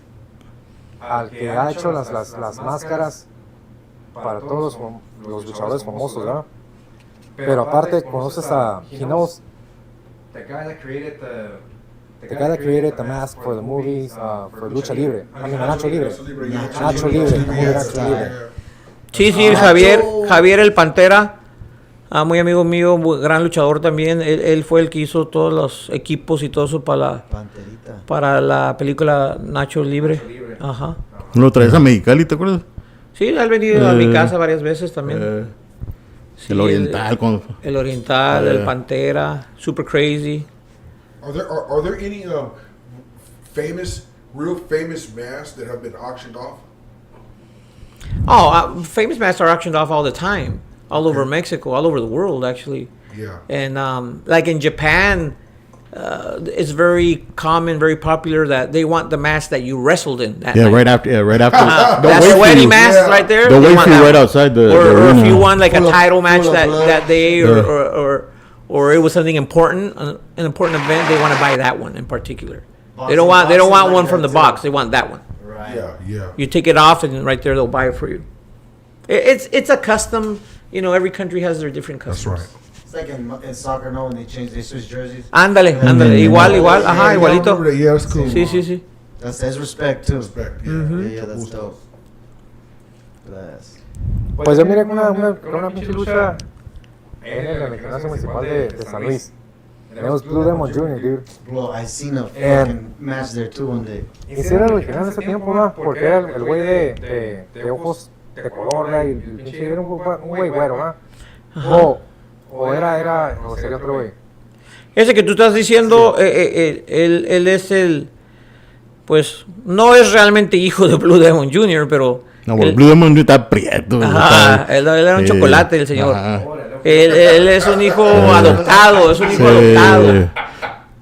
S3: al que ha hecho las máscaras para todos los luchadores famosos, ¿verdad? Pero aparte conoces he knows the guy that created the mask for the movies, for Lucha Libre. I mean, Nacho Libre. Nacho Libre. Nacho Libre.
S1: Sí, Javier el Pantera, muy amigo mío, muy gran luchador también. Él fue el que hizo todos los equipos y todo eso
S5: Panterita.
S1: para la película Nacho Libre. Ajá.
S2: ¿Lo traes a Mexicali, te acuerdas?
S1: Sí, él ha venido a mi casa varias veces también. Sí,
S2: El Oriental.
S1: el Oriental, el Pantera, Super Crazy.
S4: Are there any real famous masks that have been auctioned off?
S1: Oh, famous masks are auctioned off all the time, all over Mexico, all over the world, actually.
S4: Yeah.
S1: And like in Japan, it's very common, very popular that they want the mask that you wrestled in. That night.
S2: Right after.
S1: That
S2: They'll wait for
S1: sweaty
S2: you.
S1: mask
S4: Yeah.
S1: right there.
S2: They'll
S1: they
S2: wait
S1: want
S2: for you
S1: that
S2: right
S1: one.
S2: outside the
S1: or if
S2: arena.
S1: you won like a
S5: Full of-
S1: title match
S5: full of
S1: that
S5: blood.
S1: day, or it was something important, an important event, they want to buy that one in particular. They don't want
S5: Boxing
S1: one
S5: like
S1: from
S5: that
S1: the
S5: too.
S1: box. They want that one.
S5: Right.
S4: Yeah.
S1: You take it off, and right there they'll buy it for you. It's a custom. You know, every country has their different
S4: That's
S1: customs.
S4: right.
S5: It's like in soccer, no, when they switch jerseys.
S1: Ándale, igual, ajá,
S4: Yeah,
S1: igualito.
S4: I remember that. Yeah, that's cool.
S1: Sí.
S5: That's respect too.
S4: Respect. Yeah.
S5: Yeah, that's dope. Bless.
S3: Pues yo miré una pinche lucha en el gimnasio municipal de San Luis. And it was Blue Demon Jr., dude.
S5: Bro, I seen a
S3: And-
S5: fucking match there too one day.
S3: Y si era original en ese tiempo, ¿no? Porque era el güey de ojos de color, ¿no? Y el pinche era un güey güero, ¿no? O sería otro güey.
S1: Ese que tú estás diciendo, él es el, pues, no es realmente hijo de Blue Demon Jr., pero...
S2: No, el Blue Demon está prieto.
S1: Ajá,
S2: está-
S1: él era un chocolate, el señor.
S2: Ajá.
S1: Él es un hijo adoptado, es un hijo adoptado.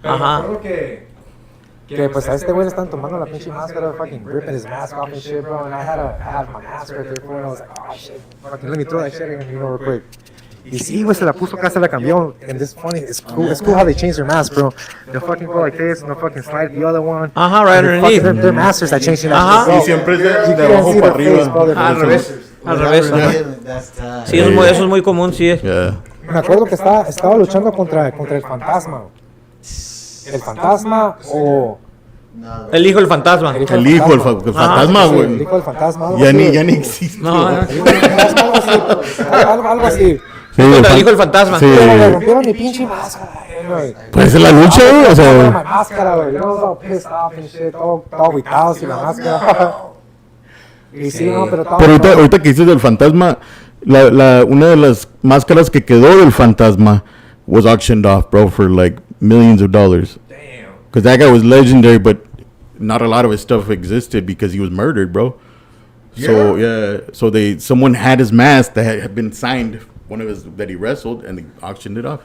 S1: Ajá.
S3: Recuerdo que pues a este güey le están tomando la pinche máscara, fucking ripping his mask off and shit, bro. And I had my mask right there, bro. And I was like, oh shit, fucking let me throw that shit in, real quick. Y sí, güey, se la puso acá, se la cambió. And this funny, it's cool how they changed their mask, bro. They'll fucking go like this, and they'll fucking slide the other one.
S1: Ajá, right
S3: And they're
S1: underneath.
S3: fucking- They're masters at changing that
S1: Ajá.
S3: shit,
S2: Y
S3: bro.
S2: siempre es
S3: You
S2: de
S3: can't
S2: abajo
S3: see
S2: para
S3: their face,
S2: arriba.
S3: bro. They're
S1: Al revés. Al revés, ajá.
S5: That's tight.
S1: Sí, eso es muy común, sí.
S2: Yeah.
S3: Me acuerdo que estaba luchando contra el fantasma. El fantasma o...
S5: No,
S1: El hijo del fantasma.
S2: El hijo, el fantasma,
S3: Sí,
S2: güey.
S3: el hijo del fantasma. algo
S2: Ya
S3: así.
S2: ni existe.
S1: No, no.
S3: El hijo del fantasma, algo así.
S2: Sí,
S1: Contra el hijo del fantasma.
S2: Sí.
S3: Pero le rompieron mi pinche máscara, güey.
S2: Pues es la lucha, güey. O
S3: La
S2: sea,
S3: máscara, güey. Yo estaba all pissed off and shit. Todo agüitado sin la máscara. Y sí, no, pero estaba...
S2: pero ahorita que dices del fantasma, una de las máscaras que quedó del fantasma was auctioned off, bro, for like millions of dollars.
S3: Damn.
S2: Because that guy was legendary, but not a lot of his stuff existed because he was murdered, bro. So so someone had his mask that had been signed, one of his that he wrestled, and they auctioned it off.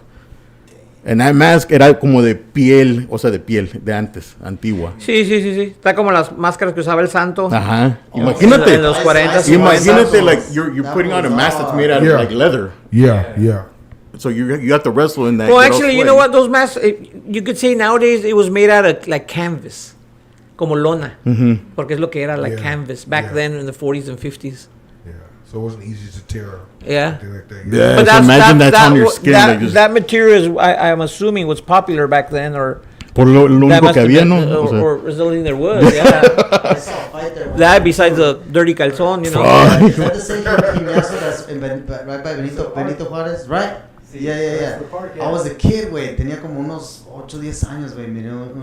S2: And that mask era como de piel, o sea, de piel, de antes, antigua.
S1: Sí. Está como las máscaras que usaba el santo.
S2: Ajá. Imagínate.
S1: En los 40,
S2: Imagínate, like you're putting on a mask that's made out of
S4: Yeah.
S2: like leather.
S4: Yeah.
S2: So you have to wrestle in that.
S1: Well,
S2: get all
S1: actually, you
S2: sweaty.
S1: know what? Those masks, you could say nowadays it was made out of like canvas, como lona, porque es lo que era like
S4: Yeah.
S1: canvas back
S4: Yeah.
S1: then in the 40s and 50s.
S4: Yeah. So it wasn't easy to tear.
S1: Yeah.
S4: Do that thing.
S2: Yeah, so imagine that's on your skin. like just,
S1: that material is, I'm assuming, was popular back then, or
S2: por lo
S1: that
S2: único
S1: must
S2: que
S1: have
S2: había,
S1: been,
S2: ¿no? O sea,
S1: or is the only thing there was. Yeah.
S5: I saw a fight there.
S1: That besides the dirty calzón, you know.
S2: Fuck.
S5: Is that the same gimnasio that's in right by Benito Juárez? Right? Yeah. I was a kid, güey. Tenía como unos 8, 10 años, güey.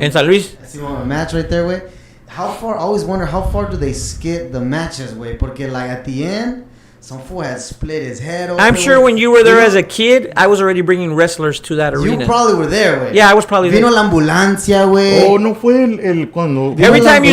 S1: En San Luis.
S5: I see a match right there, güey. How far? I always wonder how far do they skip the matches, güey? Porque like at the end, some fool had split his head open.
S1: I'm sure when you were there as a kid, I was already bringing wrestlers to that
S5: You
S1: arena.
S5: probably were there, güey.
S1: Yeah, I was probably
S5: Vino
S1: there.
S5: la ambulancia, güey.
S2: Oh, no fue el cuando.
S1: Every
S5: la
S1: time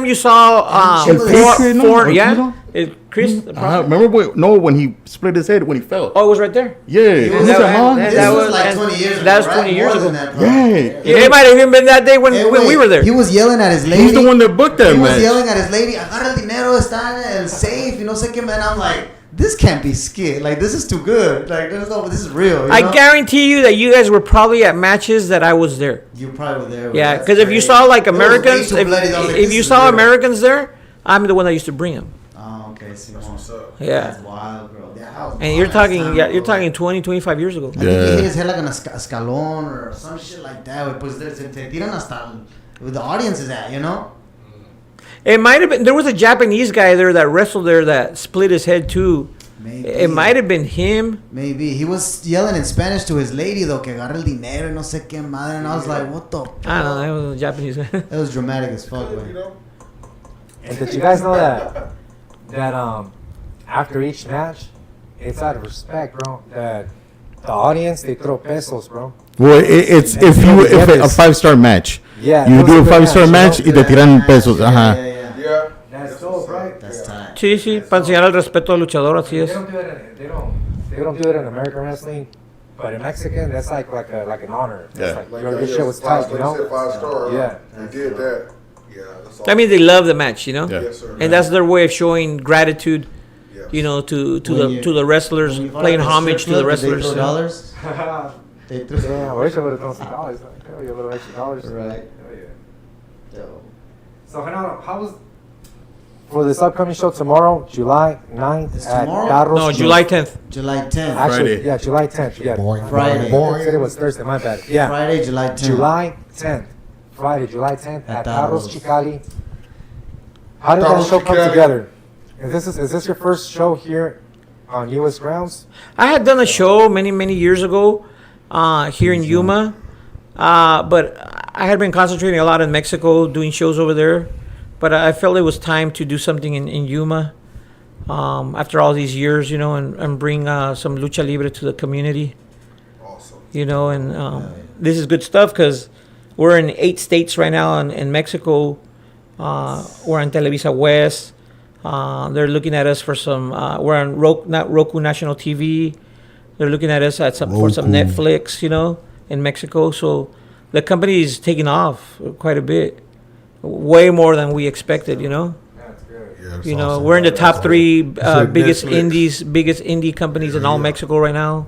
S1: you saw
S5: El
S2: Chris, ¿no?
S1: four,
S2: ¿El
S1: yeah,
S2: Chris?
S1: Chris.
S2: Remember when he split his head when he fell?
S1: Oh, it was right there.
S2: Yeah.
S5: was
S2: ¿cómo se
S5: there,
S2: llamaba?
S1: man.
S5: This
S1: That
S5: was
S1: was-
S5: like
S1: and
S5: 20 years ago.
S1: that was
S5: right?
S1: 20 years
S5: More
S1: ago.
S5: than that, bro.
S2: Yeah.
S1: It might have even been that day when
S5: Hey,
S1: we
S5: wait,
S1: were there.
S5: He was yelling at his lady.
S2: He's the one that booked that
S5: He was
S2: match.
S5: yelling at his lady, agarra el dinero, está en el safe, y no sé qué, man. I'm like, this can't be skit. Like, this is too good. Like, this is real. You
S1: I
S5: know?
S1: guarantee you that you guys were probably at matches that I was there.
S5: You probably were there.
S1: Yeah,
S5: That's
S1: because if you
S5: great.
S1: saw like
S5: It was way
S1: Americans,
S5: too bloody. I was like,
S1: if
S5: this
S1: you
S5: is
S1: saw
S5: real.
S1: Americans there, I'm the one that used to bring them.
S5: Oh, okay. See,
S4: What's up?
S1: Yeah,
S5: That's wild, bro. Yeah, that was
S1: and you're
S5: wild
S1: talking,
S5: time,
S1: yeah,
S5: bro.
S1: you're talking 20, 25 years ago.
S5: I think he hit
S2: Yeah.
S5: his head like an escalón or some shit like that. güey. Pues se tiran hasta where the audience is at, you know?
S1: It might have been. There was a Japanese guy there that wrestled there that split his head too.
S5: Maybe.
S1: It might have been him.
S5: Maybe. He was yelling in Spanish to his lady, though, que agarre el dinero y no sé qué madre. And I was like, what the?
S1: I don't know. It was a Japanese guy.
S5: That was dramatic as fuck,
S4: You
S5: man.
S4: know?
S3: And did you guys know that after each match, it's out of respect, bro, that the audience, they throw pesos, bro.
S2: Well, it's if a 5-star match.
S3: Yeah,
S2: You
S3: it was
S2: do a
S3: a good
S2: 5-star
S3: match,
S2: match y te tiran pesos.
S5: Yeah,
S2: Ajá.
S5: yeah, yeah.
S4: Yeah.
S3: That's dope, right?
S5: That's tight.
S1: Sí, sí, para enseñar el respeto al luchador, así
S3: They
S1: es.
S3: don't do it. They don't do it in American wrestling, but in Mexican, that's like an honor. It's
S2: Yeah.
S3: like,
S4: Like
S3: your
S4: that,
S3: shit was tight, you
S4: Like you said,
S3: know.
S4: 5-star.
S3: Yeah.
S4: They did that. Yeah. That's all.
S1: I mean, they love the match, you know,
S2: Yeah.
S4: Yes, sir.
S1: and that's their way of showing gratitude,
S4: Yes.
S1: you know, to
S5: When you-
S1: the wrestlers,
S5: When you
S1: playing
S5: fought at
S1: homage
S5: strip
S1: to the
S5: club, did
S1: wrestlers.
S5: They
S1: you
S5: throw
S1: know.
S5: dollars. They threw.
S3: Yeah, I wish I would have thrown some dollars. Hell, you a little extra dollars.
S5: Right.
S3: Hell yeah.
S5: Yo.
S3: So, Renato, how was for this upcoming show tomorrow, July 9th
S5: It's
S3: at
S5: tomorrow?
S3: Carros?
S1: No, July 10th.
S5: July 10th.
S3: Actually,
S2: Friday.
S3: yeah, July 10th. Yeah,
S4: Boing,
S5: Friday.
S4: boing,
S3: I said it
S4: boing.
S3: was Thursday. My bad. Yeah,
S5: Friday, July 10th.
S3: July 10th. Friday, July 10th
S5: At
S3: at Carros
S5: Carros.
S3: Chicali. How did that
S4: Carros
S3: show come
S4: Chicali.
S3: together? Is this your first show here on U.S. grounds?
S1: I had done a show many years ago here in Yuma. But I had been concentrating a lot in Mexico, doing shows over there. But I felt it was time to do something in Yuma after all these years, you know, and bring some lucha libre to the community.
S4: Awesome.
S1: You know, and this is good stuff because we're in 8 states right now in Mexico. We're on Televisa West. They're looking at us for some. We're on Roku National TV. They're looking at us for some Netflix, you know, in Mexico. So the company is taking off quite a bit, way more than we expected, you know.
S3: That's good.
S4: Yeah, that's
S1: You know,
S4: awesome.
S1: we're in the top 3 biggest
S4: Netflix.
S1: biggest indie companies in all Mexico right now.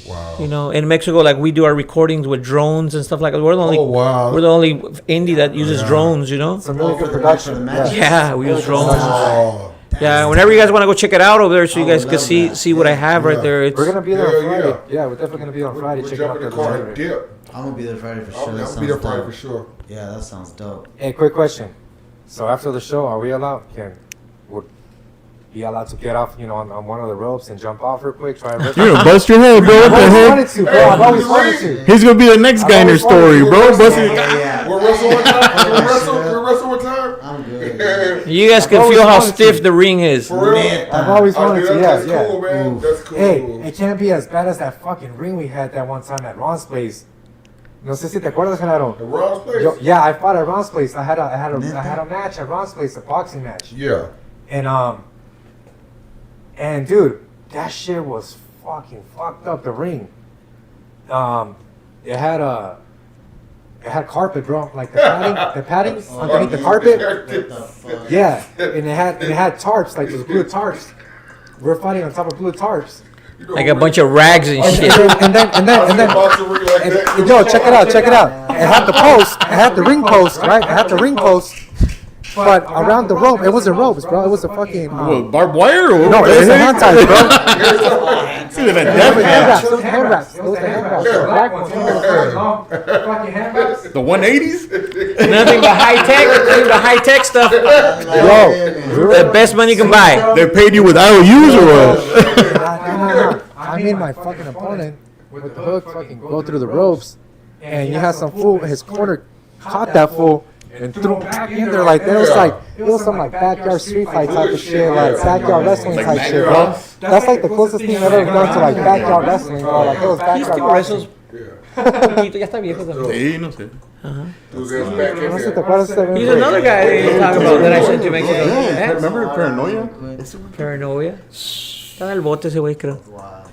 S4: Wow.
S1: You know, in Mexico, like we do our recordings with drones and stuff like that. We're the only,
S4: Oh, wow.
S1: we're the only indie that uses drones. You know.
S3: Some really
S5: for
S3: good
S5: the
S3: production.
S5: match.
S1: Yeah, we use drones.
S4: Oh.
S1: Yeah, whenever you guys want to go check it out over there, so you
S5: I
S1: guys
S5: would
S1: can
S5: love that.
S1: see what I have right
S4: Yeah.
S1: there. It's
S3: We're gonna be there
S4: Hell
S3: on Friday.
S4: yeah.
S3: Yeah, we're definitely gonna be on Friday.
S4: We'll
S3: Checking
S4: jump
S3: out
S4: in
S3: the
S4: the car and
S3: delivery.
S4: dip.
S5: I'm gonna be there Friday for sure. That
S4: I'll
S5: sounds
S4: be there Friday
S5: dope.
S4: for sure.
S5: Yeah, that sounds dope.
S3: Hey, quick question. So after the show, are we allowed? Would be allowed to get off, you know, on one of the ropes and jump off real quick? Try to.
S2: You're gonna bust your head, bro. What
S3: I've
S2: the
S3: always
S2: heck?
S3: wanted to, bro. I've always wanted to.
S2: He's gonna be the next guy in their story, bro. Bust it.
S5: Yeah.
S4: We'll wrestle one time. We'll wrestle one time.
S5: I'm good.
S1: you guys can
S3: I've
S1: feel how
S3: always wanted
S1: stiff
S3: to.
S1: the ring is.
S4: For real.
S3: I've always
S4: Oh,
S3: wanted
S4: dude,
S3: to. Yeah,
S4: that's
S3: yeah.
S4: cool, man. That's cool.
S3: Hey, it can't be as bad as that fucking ring we had that one time at Ron's place. No sé si te acuerdas, Genaro.
S4: The Ron's place?
S3: Yeah, I fought at Ron's place. I had a match at Ron's place, a boxing match.
S4: Yeah.
S3: And dude, that shit was fucking fucked up. The ring. It had carpet, bro. Like the padding underneath the carpet.
S5: What the fuck?
S3: Yeah, and it had tarps, like those blue tarps. We're fighting on top of blue tarps.
S4: You know,
S1: Like a bunch of rags and shit.
S3: And then,
S4: boxing ring like that.
S3: yo, check it out. It had the post. It had the ring post, right? It had the ring post. But around the rope, it wasn't ropes, bro. It was a fucking.
S2: What, barbed wire or
S3: No,
S2: what
S3: it was
S2: the
S3: a
S2: heck?
S3: hand ties, bro.
S2: See, they've been
S3: It was
S2: deaf
S3: hand
S2: now.
S3: wraps. It was hand wraps. It was the hand wraps. The black ones. You know those long fucking hand wraps?
S2: The 180s?
S1: Nothing but high tech stuff.
S3: Yo,
S1: The best money you can buy.
S2: They paid you with IOUs or what?
S3: Nah. I made my fucking opponent with the hook fucking go through the ropes, and you had some fool in his corner caught that fool and threw him back in there like that. It was some like backyard street fight type of shit, like backyard wrestling type shit, bro. That's like the closest thing I've ever done to like backyard wrestling, bro. Like it was
S1: He
S3: backyard
S1: still wrestles.
S4: Yeah.
S1: Poquito, ya está viejo también.
S2: Sí, no sé.
S4: Those guys back in
S3: No sé, ¿te
S4: there.
S3: acuerdas de ese
S1: He's another guy that you talk about that I sent to Mexico.
S2: Yeah,
S1: Eh?
S2: remember Paranoia?
S1: Paranoia. Está en el bote ese güey, creo.
S5: Wow.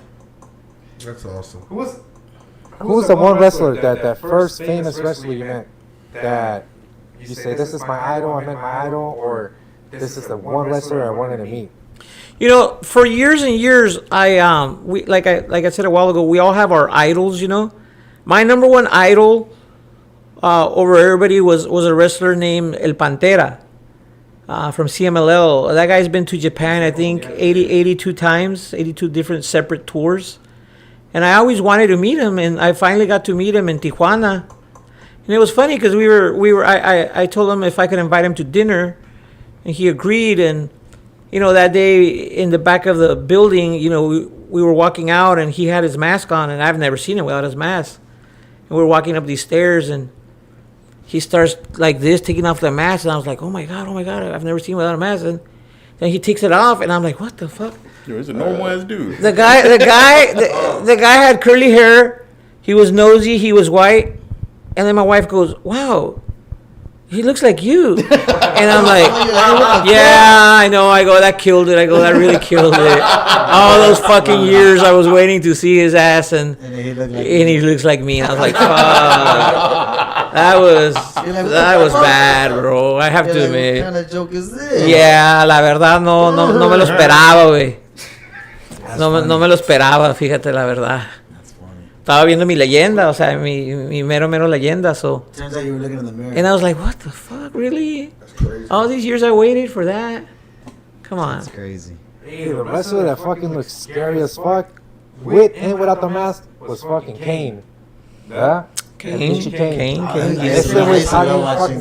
S4: That's awesome.
S3: Who was the one wrestler that first famous wrestler you met that you say this is my idol, I met my idol, or this is the one wrestler I wanted to meet?
S1: You know, for years and years, we like I said a while ago, we all have our idols. You know, my number one idol over everybody was a wrestler named El Pantera from CMLL. That guy's been to Japan, I think, 82 times, 82 different separate tours. And I always wanted to meet him, and I finally got to meet him in Tijuana. And it was funny because I told him if I could invite him to dinner, and he agreed. And you know, that day in the back of the building, you know, we were walking out, and he had his mask on, and I've never seen him without his mask. And we were walking up these stairs, and he starts like this, taking off the mask, and I was like, oh my god, I've never seen him without a mask. And then he takes it off, and I'm like, what the fuck?
S2: Yo, he's a normal ass dude.
S1: The guy had curly hair. He was nosy. He was white. And then my wife goes, "Wow, he looks like you." And I'm like, "Yeah, I know." I go, "That killed it." I go, "That really killed it." All those fucking years I was waiting to see his ass, and he looks like me. And I was like, "Fuck." That was bad, bro. I have to
S5: What
S1: admit.
S5: kind of joke is this?
S1: Yeah, la verdad no me lo esperaba, güey. No me lo esperaba, fíjate la verdad.
S5: That's funny.
S1: Estaba viendo mi leyenda, o sea, mi mero leyenda, so.
S5: Turns out you were looking in the mirror.
S1: And I was like, what the fuck, really?
S4: That's crazy.
S1: All these years I waited for that? Come on.
S5: That's crazy.
S3: Hey, the wrestler that fucking looks scary as fuck, with and without the mask, was fucking Kane. Yeah?
S1: Kane.
S3: He's
S1: He's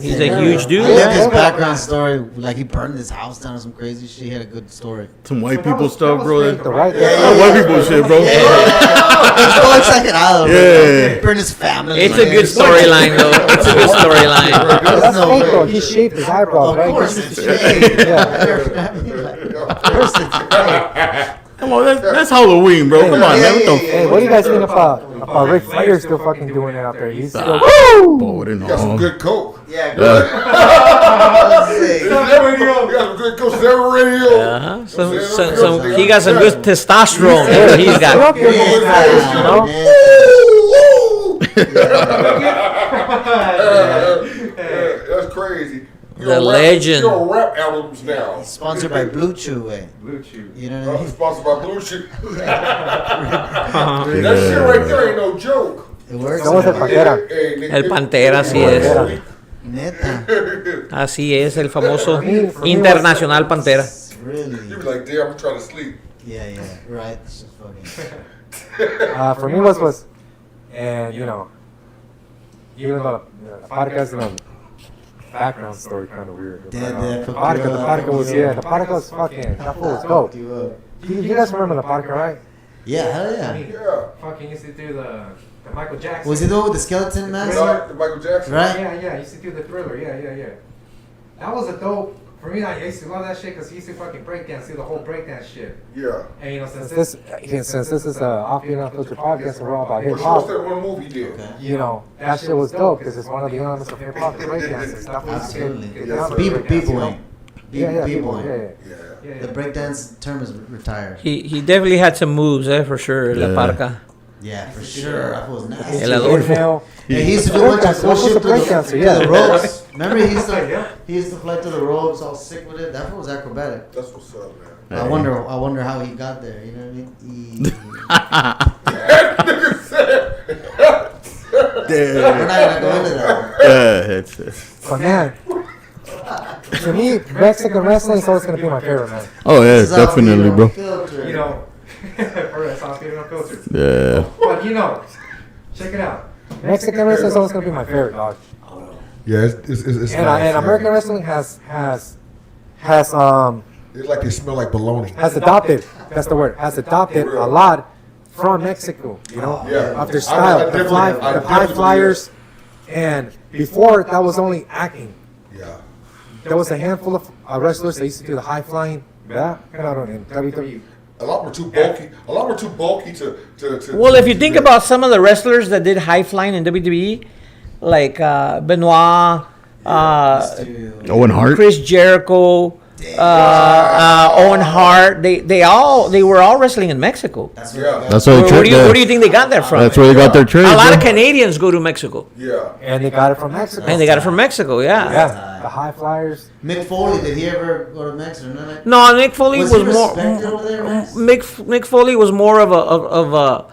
S3: He's
S1: a huge dude.
S5: I love
S1: Yeah.
S5: his background story. Like he burned his house down or some crazy shit. He had a good story.
S2: Some white people stuff, bro.
S3: Right?
S2: Not white people shit, bro.
S5: It's so exagerado.
S2: Yeah.
S5: He burned his family.
S1: It's a good storyline, though. It's a good storyline.
S3: That's fake, bro. He shaved his eyebrows,
S5: Of
S3: right?
S5: course it's fake.
S3: Yeah.
S5: Of course it's fake.
S2: Come on, that's Halloween, bro. Come on, man. What the
S3: Hey, what do you guys think about Ric Flair still fucking doing it out there? He's still.
S2: Boy,
S4: You got some good coke.
S5: Yeah, good. Let's see.
S4: You got some good coke. Seven radio.
S1: Uh-huh. He got some good testosterone. That's what he's got.
S4: That's crazy.
S1: The legend.
S4: You're rap albums now.
S5: Sponsored by Blue Chew, eh?
S3: Blue Chew.
S5: You know what I mean?
S4: Sponsored by Blue Chew. That shit right there ain't no joke.
S5: It works.
S3: ¿Cómo es el Pantera?
S4: Hey, nigga,
S1: El Pantera, así es.
S5: Neta.
S1: Así es, el famoso internacional Pantera.
S5: Really?
S4: You be like, damn, I'm trying to sleep.
S5: Yeah, right. It's just fucking.
S3: For me was, and you know, even though the podcast, you know, background story kind of weird. But, the podcast was fucking, that fool was dope. You guys remember the podcast, right?
S5: Yeah, hell yeah.
S4: Yeah.
S6: Fucking used to do the Michael Jackson.
S5: Was he the one with the skeleton mask?
S4: The Michael Jackson.
S5: Right?
S6: Yeah, used to do the Thriller. Yeah. That was a dope. For me, I used to love that shit because he used to fucking breakdance, do the whole breakdance shit.
S4: Yeah.
S6: And you know, since
S3: Since this is a Off-Beat and Unfiltered podcast, we're all about hip
S4: What's
S3: hop.
S4: that one movie he did?
S5: Okay.
S3: You know, that shit was dope because it's one of the elements of hip hop, the breakdancing stuff.
S5: Absolutely.
S4: Yes, sir.
S5: B-boying.
S3: Yeah,
S5: B-boying.
S3: yeah.
S4: Yeah.
S5: The breakdance term is retired.
S1: He definitely had some moves, for sure. La Parca.
S5: Yeah, for sure. That was nasty.
S1: El Adolfo.
S5: And he used to do a bunch of bullshit to the
S3: yeah.
S5: ropes. Remember, he used to fly to the ropes, all sick with it. That was acrobatic.
S4: That's what's up, man.
S5: I wonder how he got there. You know what I mean? We're not gonna go into that.
S3: But man, to me, Mexican wrestling is always gonna be my favorite, man.
S2: Oh yeah,
S5: This is how
S2: definitely,
S5: we
S2: bro.
S5: filter.
S6: you know, for us, Off-Beat and Unfiltered.
S2: Yeah.
S6: But you know, check it out.
S3: Mexican wrestling is always gonna be my favorite, dog.
S4: Yeah, it's
S3: And American wrestling has
S4: It's like they smell like bologna.
S3: adopted. That's the word. Has adopted a lot from Mexico. You know,
S4: Yeah.
S3: of their style,
S4: I
S3: the
S4: definitely
S3: high
S4: believe
S3: flyers, and before that was only acting.
S4: Yeah.
S3: There was a handful of wrestlers that used to do the high flying. Yeah, in WWE.
S4: A lot were too bulky. A lot were too bulky to
S1: Well, if you think about some of the wrestlers that did high flying in WWE, like Benoit,
S2: Owen Hart.
S1: Chris Jericho, Owen Hart, they were all wrestling in Mexico.
S5: That's
S4: Yeah.
S5: what
S2: That's why
S1: Where do you think they got that from?
S2: That's where they got their trade.
S1: A lot of
S2: bro.
S1: Canadians go to Mexico,
S4: Yeah.
S3: And they got it from Mexico.
S1: and they got it from Mexico. Yeah.
S3: Yeah, the high flyers.
S5: Mick Foley, did he ever go to Mexico?
S1: No, Mick Foley
S5: Was
S1: was,
S5: he
S1: more.
S5: respected over there, Max?
S1: Mick Foley was more of a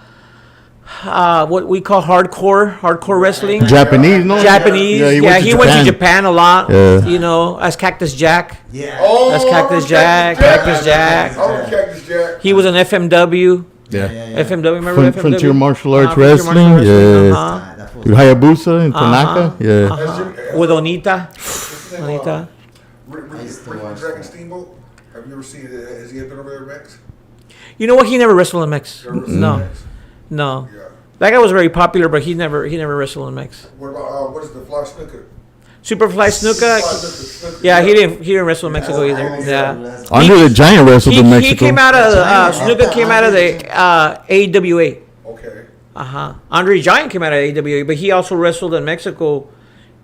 S1: what we call hardcore wrestling.
S2: Japanese, no?
S1: Japanese.
S2: Yeah,
S1: He went to Japan a lot.
S2: Yeah.
S1: You know, as Cactus Jack.
S5: Yeah.
S4: Oh,
S1: That's Cactus Jack. Cactus Jack.
S4: Oh, Cactus Jack.
S1: He was an FMW.
S2: Yeah.
S1: FMW, remember FMW?
S2: Frontier Martial Arts
S1: Frontier
S2: Wrestling.
S1: Martial Wrestling,
S2: Yeah.
S1: uh-huh.
S5: That
S2: With Hayabusa and Tanaka.
S1: Uh-huh.
S2: Yeah.
S4: Has Jim-
S1: With Onita. Onita.
S4: Ricky Dragon Steamboat. Have you ever seen it? Has he been over there, Max?
S1: You know what? He never wrestled in Mex.
S4: You ever seen
S1: No,
S4: Max?
S1: no.
S4: Yeah.
S1: That guy was very popular, but he never wrestled in Mex.
S4: What about what is the fly snooker?
S1: Superfly Snuka. Yeah, he didn't wrestle in Mexico either. Yeah.
S2: Andre the Giant wrestled in
S1: He
S2: Mexico.
S1: came out of Snuka came out of the AWA.
S4: Okay.
S1: Andre Giant came out of AWA, but he also wrestled in Mexico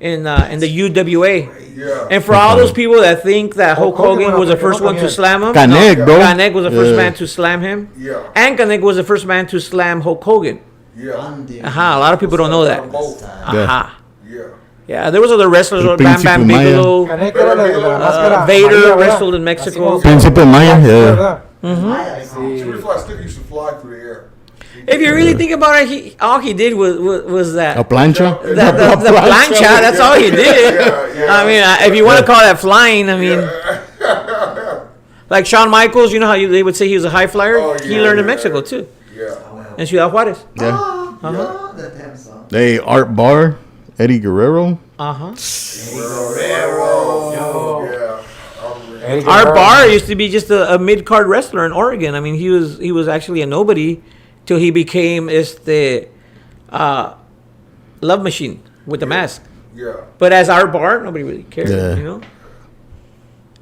S1: in the UWA.
S4: Yeah.
S1: And for all those people that think that Hulk Hogan was the first one to slam him,
S2: Canek, bro.
S1: Canek was the first
S2: Yeah.
S1: man to slam him,
S4: Yeah.
S1: and Canek was the first man to slam Hulk Hogan.
S4: Yeah.
S1: A lot of people don't know that.
S4: Both.
S2: Yeah.
S4: Yeah.
S1: Yeah, there was other wrestlers,
S2: El
S1: Bam Bam
S2: Príncipe Maya.
S1: Bigelow,
S3: Canek era la máscara
S1: Vader
S3: amarilla,
S1: wrestled in
S3: ¿verdad?
S1: Mexico.
S2: Príncipe Maya, yeah.
S4: Superfly snooker used to fly through the air.
S1: If you really think about it, all he did was that.
S2: A plancha.
S1: The plancha, that's all he did.
S4: Yeah.
S1: I mean, if you want to call that flying, I mean, like Shawn Michaels, you know how they would say he was a high flyer?
S4: Oh,
S1: He
S4: yeah,
S1: learned in
S4: yeah.
S1: Mexico too,
S4: Yeah.
S1: in Ciudad Juarez.
S2: Yeah.
S5: That damn song.
S2: Hey, Art Barr, Eddie Guerrero.
S1: Uh-huh.
S3: Eddie
S1: Our
S3: Guerrero.
S1: Bar used to be just a mid-card wrestler in Oregon. I mean, he was actually a nobody till he became Love Machine with the mask.
S4: Yeah.
S1: But as Our Bar, nobody really cared,
S2: Yeah.
S1: you know?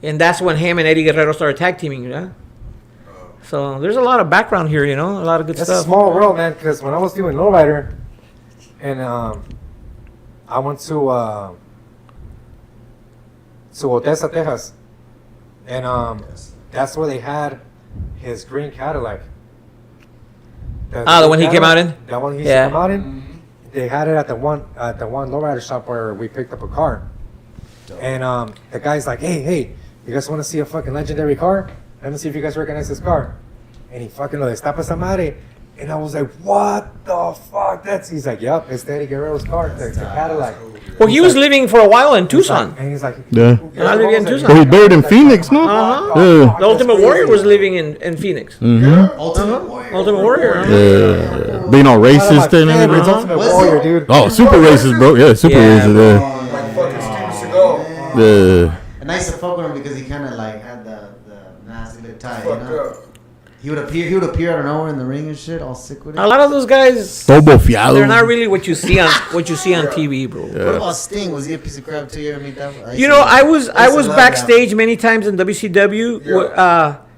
S1: And that's when him and Eddie Guerrero started tag teaming, you know? So there's a lot of background here, you know? A lot of good
S3: It's a
S1: stuff.
S3: small world, man. Because when I was doing lowrider, and I went to Odessa, Texas, and that's where they had his green Cadillac.
S1: The one he came out in?
S3: That one he used
S1: Yeah.
S3: to come out in. They had it at the one lowrider shop where we picked up a car, and the guy's like, "Hey, you guys want to see a fucking legendary car? Let me see if you guys recognize this car." And he fucking lo destapa esa madre. And I was like, what the fuck? He's like, yep, it's Eddie Guerrero's car. It's a Cadillac.
S1: Well, he was living for a while in Tucson.
S3: And he's like,
S2: Yeah.
S1: I live in Tucson.
S2: Oh, he's buried in Phoenix, no?
S1: Uh-huh.
S2: Yeah.
S1: The Ultimate Warrior was living in Phoenix.
S5: Ultimate Warrior.
S1: Ultimate Warrior. Huh?
S2: Yeah. Being all racist and
S3: It's
S2: everything.
S3: Ultimate
S5: Was
S3: Warrior,
S5: it?
S3: dude.
S2: Oh, super racist, bro. Yeah, super
S1: Yeah,
S2: racist.
S1: bro.
S4: Like fucking Steven Seagal.
S2: Yeah.
S5: And I used to fuck with him because he kind of like had the mask look tight, you
S4: Fucked
S5: know?
S4: up.
S5: He would appear out of nowhere in the ring and shit, all sick with it.
S1: A lot of those guys,
S2: Todo fiado.
S1: they're not really what you see on TV, bro.
S5: What about Sting? Was he a piece of crap too? You ever meet that?
S1: You know, I was
S5: love that.
S1: backstage many times in WCW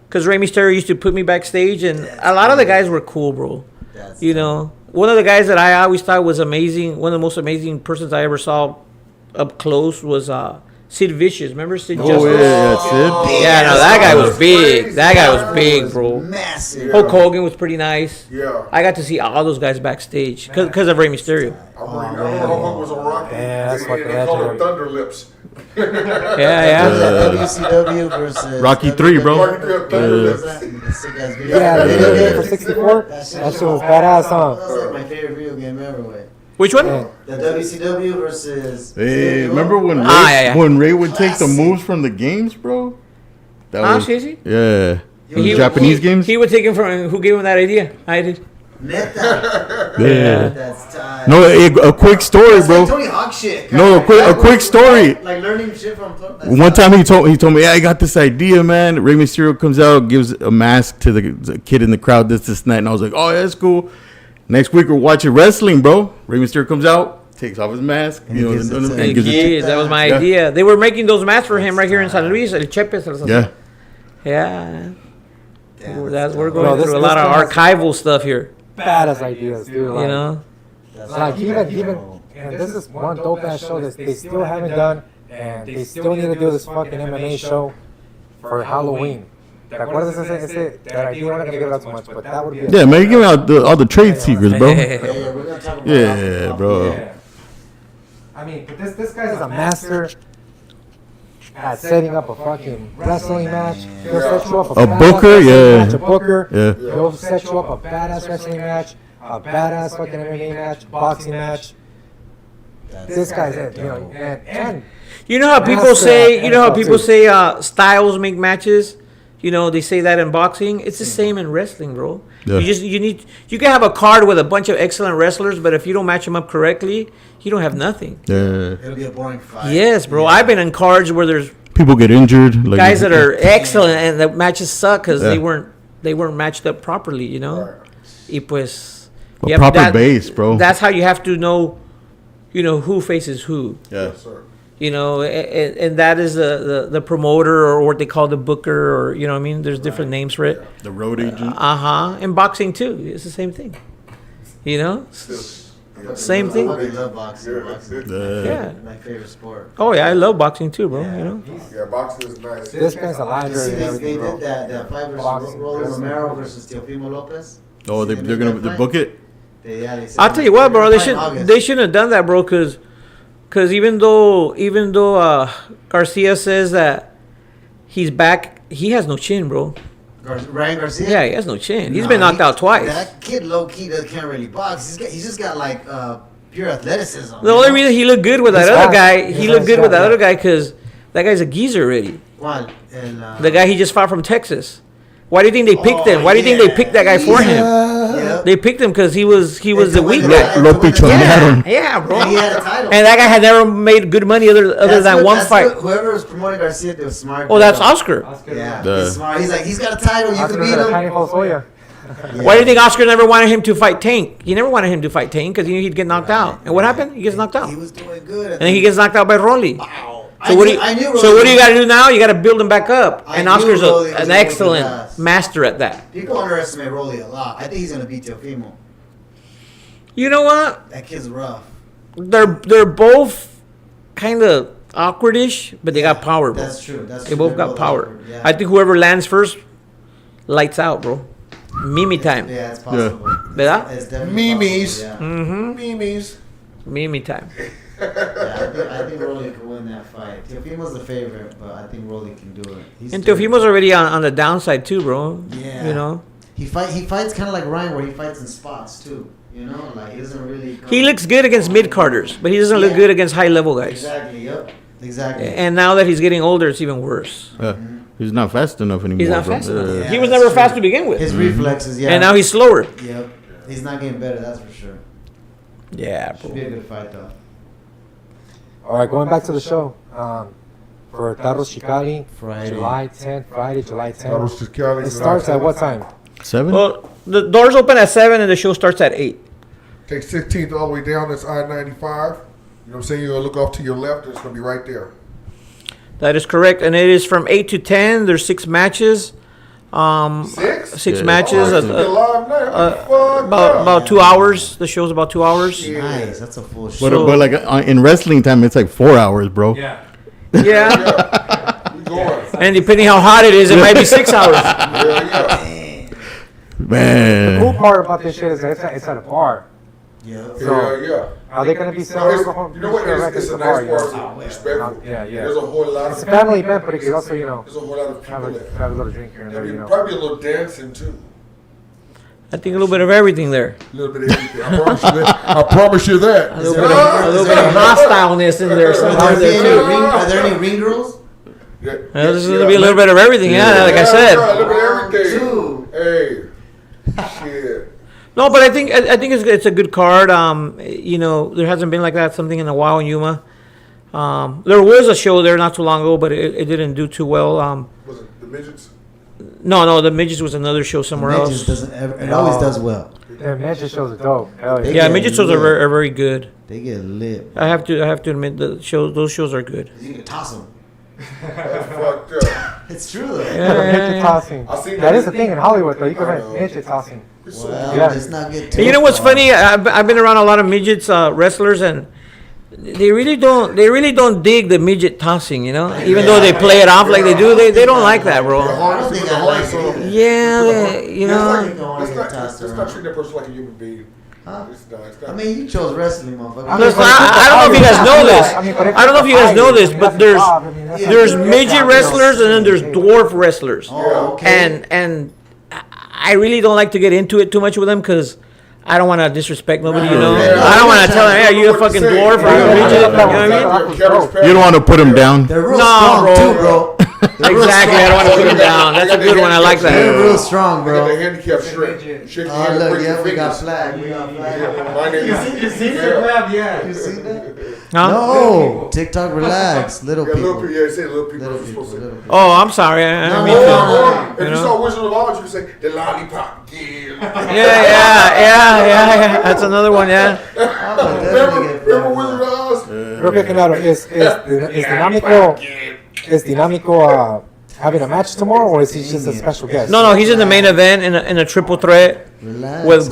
S1: because Rey Mysterio used to put me backstage, and a lot of the guys were cool, bro.
S5: That's
S1: You know, one of the guys that I always thought was amazing, one of the most amazing persons I ever saw up close was Sid Vicious. Remember Sid
S2: Oh,
S1: Justice?
S2: yeah, that's it.
S1: Yeah, no, that guy was big.
S4: crazy.
S1: That guy was big, bro.
S5: massive.
S1: Hulk Hogan was pretty nice.
S4: Yeah.
S1: I got to see all those guys backstage because of Rey Mysterio.
S4: I remember how Hulk was on Rocky.
S3: Yeah, that's fucking
S4: They called him
S3: legendary.
S4: Thunder Lips.
S1: Yeah.
S5: WCW versus
S2: Rocky 3, bro.
S3: Yeah, the video game for 64. That shit was badass, huh?
S5: That was like my favorite video game ever. Wait.
S1: Which one?
S3: Yeah.
S5: The WCW versus.
S2: Hey, remember when Ray,
S1: yeah.
S2: when Ray would take the moves from the games, bro? That was
S1: seriously?
S2: yeah.
S1: He-
S2: Japanese
S1: he-
S2: games.
S1: He would take him from. Who gave him that idea? I did.
S5: Neta.
S2: Yeah.
S5: That's tight.
S2: No, a quick story,
S5: That's like
S2: bro.
S5: Tony Hawk shit.
S2: No, a quick story.
S5: Like learning shit from.
S2: One time he told me, yeah, I got this idea, man. Rey Mysterio comes out, gives a mask to the kid in the crowd, this and that, and I was like, oh, yeah, that's cool. Next week we're watching wrestling, bro. Rey Mysterio comes out, takes off his mask,
S5: And he gives it to
S2: and
S5: the
S2: gives it to-
S1: Kids, that was my
S2: Yeah.
S1: idea. They were making those masks for him right here in San Luis, El Chepes or something.
S2: Yeah.
S1: Yeah. We're
S3: Bro,
S1: going
S3: this-
S1: through a
S3: this
S1: lot of
S3: guy has-
S1: archival stuff here.
S3: Badass ideas, dude.
S1: You know?
S3: Like even, and this is one dope ass show that they still haven't done, and they still need to do this fucking MMA show for Halloween. ¿Te acuerdas that idea? We're not gonna give it out too much, but that would be.
S2: Yeah, man, you give out all the trade secrets, bro.
S5: Yeah, we're gonna talk about
S2: Yeah, bro.
S3: Yeah. I mean, but this guy's a master at setting up a fucking wrestling match. He'll set you up
S2: A
S3: badass
S2: booker,
S3: wrestling
S2: yeah.
S3: match, a booker.
S2: Yeah.
S3: He'll set you up a badass wrestling match, a badass fucking MMA match, boxing match. This guy's it, you know, and
S1: You know how people
S3: Master
S1: say,
S3: at
S1: you know how
S3: NFL
S1: people
S3: too.
S1: say styles make matches? You know, they say that in boxing. It's the same in wrestling, bro.
S2: Yeah.
S1: You can have a card with a bunch of excellent wrestlers, but if you don't match them up correctly, you don't have nothing.
S2: Yeah.
S5: It'll be a boring fight.
S1: Yes, bro.
S5: Yeah.
S1: I've been in cards where there's
S2: People get injured. Like,
S1: guys that are excellent and the matches suck because
S2: Yeah.
S1: they weren't matched up properly, you know. Y pues,
S2: A
S1: you have-
S2: proper base, bro.
S1: That's how you have to know, you know, who faces who.
S2: Yeah.
S4: Sir.
S1: You know, and that is the promoter or what they call the booker, or you know what I mean. There's different names for it.
S2: The road agent.
S1: In boxing too, it's the same thing. You know, same
S5: I
S1: thing.
S5: fucking love boxing. Boxing.
S1: Yeah.
S5: My favorite sport.
S1: Oh yeah, I love boxing too, bro. You know.
S4: Yeah, boxing is nice.
S3: this guy's a
S5: You
S3: library
S5: see,
S3: and
S5: they
S3: everything,
S5: did
S3: bro.
S5: that fight versus
S3: Boxing.
S5: Rolly Romero versus Teofimo Lopez.
S2: Oh,
S5: See,
S2: they're
S5: made
S2: gonna
S5: that fight?
S2: book it.
S5: They said
S1: I'll tell you what, bro.
S5: they're fighting August.
S1: They shouldn't have done that, bro. Cause even though Garcia says that he's back, he has no chin, bro.
S5: Ryan Garcia.
S1: Yeah, he has no chin. He's
S5: Nah,
S1: been knocked out twice.
S5: That kid low key can't really box. He's just got like pure athleticism.
S1: The only reason he looked good with that
S3: He's
S1: other
S3: fast.
S1: guy,
S3: He's
S1: he looked
S3: fast
S1: good with
S3: guy,
S1: that
S3: yeah.
S1: other guy because that guy's a geezer already.
S5: Juan,
S1: The guy he just fought from Texas. Why do you think they picked him? Why do you think they picked that guy for him?
S5: Yep.
S1: They picked him because he was
S5: To
S1: the
S5: win
S1: weak
S5: the-
S1: guy.
S2: Lo
S5: to win the-
S2: pichonearon.
S1: Yeah, bro.
S5: And he had a title.
S1: And that guy had never made good money other
S5: That's
S1: than
S5: good-
S1: one
S5: that's
S1: fight.
S5: good. Whoever was promoting Garcia, they were smart.
S1: Oh, that's Oscar.
S6: Oscar,
S5: Yeah,
S2: The-
S5: he's smart. He's like, he's got a title. You
S3: Oscar
S5: can beat
S3: was a
S5: him.
S3: tiny Josué.
S1: Why do you think Oscar never wanted him to fight Tank? He never wanted him to fight Tank because he knew he'd get knocked out. And what happened? He gets knocked out.
S5: He was doing good.
S1: And then he gets knocked out by Rolly.
S5: Wow.
S1: So what do you, so what do you got to do now? You got to build him back up.
S5: I
S1: And
S5: knew
S1: Oscar's
S5: Rolly was
S1: an
S5: gonna
S1: excellent
S5: whoop his ass.
S1: master at that.
S5: People underestimate Rolly a lot. I think he's gonna beat Teofimo.
S1: You know what?
S5: That kid's rough.
S1: They're both kind of awkwardish, but they got power, bro.
S5: That's true. That's
S1: They
S5: true.
S1: both
S5: They're
S1: got power.
S5: awkward, yeah.
S1: I think whoever lands first, lights out, bro. Mimi time.
S5: Yeah, it's possible.
S1: ¿Verdad?
S5: It's definitely
S4: Memes.
S5: possible,
S1: Mm-hmm.
S4: Memes.
S1: Mimi time.
S5: yeah, I think Rolly could win that fight. Teofimo's the favorite, but I think Rolly can do it. He's
S1: And
S5: doing-
S1: Teofimo's already on the downside too, bro.
S5: Yeah.
S1: You know?
S5: He fights kind of like Ryan, where he fights in spots too. You know, like he doesn't really.
S1: He looks good against mid-carders, but he doesn't look
S5: Yeah.
S1: good against high-level guys.
S5: Exactly. Yep. Exactly.
S1: And now that he's getting older, it's even worse.
S2: He's not fast enough anymore.
S1: He's not
S2: bro.
S1: fast enough.
S5: Yeah,
S1: He was
S5: that's
S1: never
S5: true.
S1: fast to begin with.
S5: His reflexes, yeah.
S1: And now he's slower.
S5: Yep. He's not getting better. That's for sure.
S1: Yeah,
S5: Should be
S1: bro.
S5: a good fight though.
S3: All right, going back to the show. For Taros Chicali,
S5: Friday.
S3: July 10th, Friday, July 10th.
S4: Taros Chicali,
S3: It starts at what time?
S2: 7?
S1: Well, the doors open at 7 and the show starts at 8.
S4: Take 16th all the way down. That's I-95. You know what I'm saying? You're gonna look off to your left. It's gonna be right there.
S1: That is correct. And it is from 8 to 10. There's 6 matches. 6
S4: 6?
S1: matches.
S4: Oh, it's gonna be a live night. Fuck
S1: About
S4: yeah.
S1: 2 hours. The show's about 2 hours.
S4: Yeah.
S5: Nice. That's a full
S2: But,
S5: show.
S2: but like in wrestling time, it's like 4 hours, bro.
S6: Yeah.
S1: Yeah.
S4: Yeah. We going.
S1: And depending how hot it is, it might be 6 hours.
S4: Yeah.
S3: The cool
S2: Man.
S3: part about this shit is that it's at a bar.
S5: Yep.
S4: Yeah.
S3: Are they going to be
S4: No,
S3: selling
S4: it's,
S3: alcohol?
S4: you know what? It's a nice bar. It's respectful.
S3: Yeah.
S4: There's a whole lot
S3: It's
S4: of
S3: a family event, but it could also, you know,
S4: There's a whole lot of
S3: have
S4: people
S3: a,
S4: there.
S3: have a little drink here and there,
S4: There'll
S3: you
S4: be
S3: know.
S4: probably a little dancing too.
S1: I think a little bit of everything there.
S4: A little bit of everything. I promise you that. I promise you that.
S1: A little bit of hostileness in there sometimes there too.
S5: Are there any ring girls?
S4: Yeah,
S1: There's going to be a little bit of everything. Yeah, like I
S4: A
S1: said.
S4: little bit of everything.
S5: Two.
S4: Hey. Shit.
S1: No, but I think it's a good card. You know, there hasn't been like that something in a while in Yuma. There was a show there not too long ago, but it didn't do too well.
S4: Was it the midgets?
S1: No, the Midgets was another show somewhere
S5: Midgets
S1: else.
S5: doesn't ever. It always does well.
S3: Their magic shows are dope. Hell yeah.
S5: They
S1: Yeah,
S5: get
S1: Midget shows are
S5: lit.
S1: are very good.
S5: They get lit.
S1: I have to admit those shows are good.
S5: You can toss them.
S4: That's fucked up.
S5: It's true though.
S3: Midget tossing.
S4: I seen
S3: That is the thing in Hollywood, though. You can
S4: I
S3: rent
S4: know.
S3: midget tossing.
S4: It's so
S5: Well,
S3: Yeah.
S5: it's not good.
S1: And you know what's funny? I've been around a lot of midgets wrestlers, and they really don't dig the midget tossing. You know, even though they play it off like they do, they don't like that,
S4: The
S1: bro.
S4: harness
S5: think
S4: with the
S5: I like
S4: harness
S5: it
S4: on.
S5: either.
S1: Yeah, you know.
S5: You don't wanna get tossed
S4: Let's
S5: around.
S4: not treat that person like a human being.
S5: Huh?
S4: It's not.
S5: I mean, you chose wrestling, motherfucker.
S1: Because I don't know if you guys know this. I don't know if you guys know this, but there's midget wrestlers and then there's dwarf wrestlers.
S5: Oh, okay.
S1: And I really don't like to get into it too much with them because I don't want to disrespect nobody, you know.
S4: Yeah.
S1: I don't want to tell them, hey, are you a fucking dwarf or are you a midget? You know what I mean?
S2: You don't want to put him down.
S5: They're real
S1: No,
S5: strong
S1: bro.
S5: too, bro. They're real
S1: Exactly, I don't want to put them down. That's a good one. I like
S5: They're
S1: that.
S5: real strong,
S4: I got the
S5: bro.
S4: handicap straight. Shake your
S5: Oh,
S4: hand,
S5: look,
S4: break your
S5: yeah, we got
S4: fingers.
S5: flag. We got flag.
S4: My name
S6: You
S4: is.
S6: seen
S4: Yeah.
S6: the grab? Yeah.
S5: You seen that?
S1: Huh?
S5: No, TikTok, relax, little
S4: Yeah, little
S5: people.
S4: people. Yeah, say little people.
S5: Little
S4: You're
S5: people,
S4: supposed to say.
S5: little people.
S1: Oh, I'm sorry. I
S5: No,
S1: didn't
S5: no,
S1: mean to.
S5: no,
S4: If you
S1: know?
S4: saw Wizard of Oz, you say the lollipop.
S1: Yeah. That's another one, yeah.
S5: I'm gonna definitely get
S4: Remember
S5: flag.
S4: Wizard of Oz?
S3: Real quick, Canaro, is Dinamico having a match tomorrow, or is he just a special guest?
S1: No, he's in the main event in a triple threat
S5: Relax.
S1: with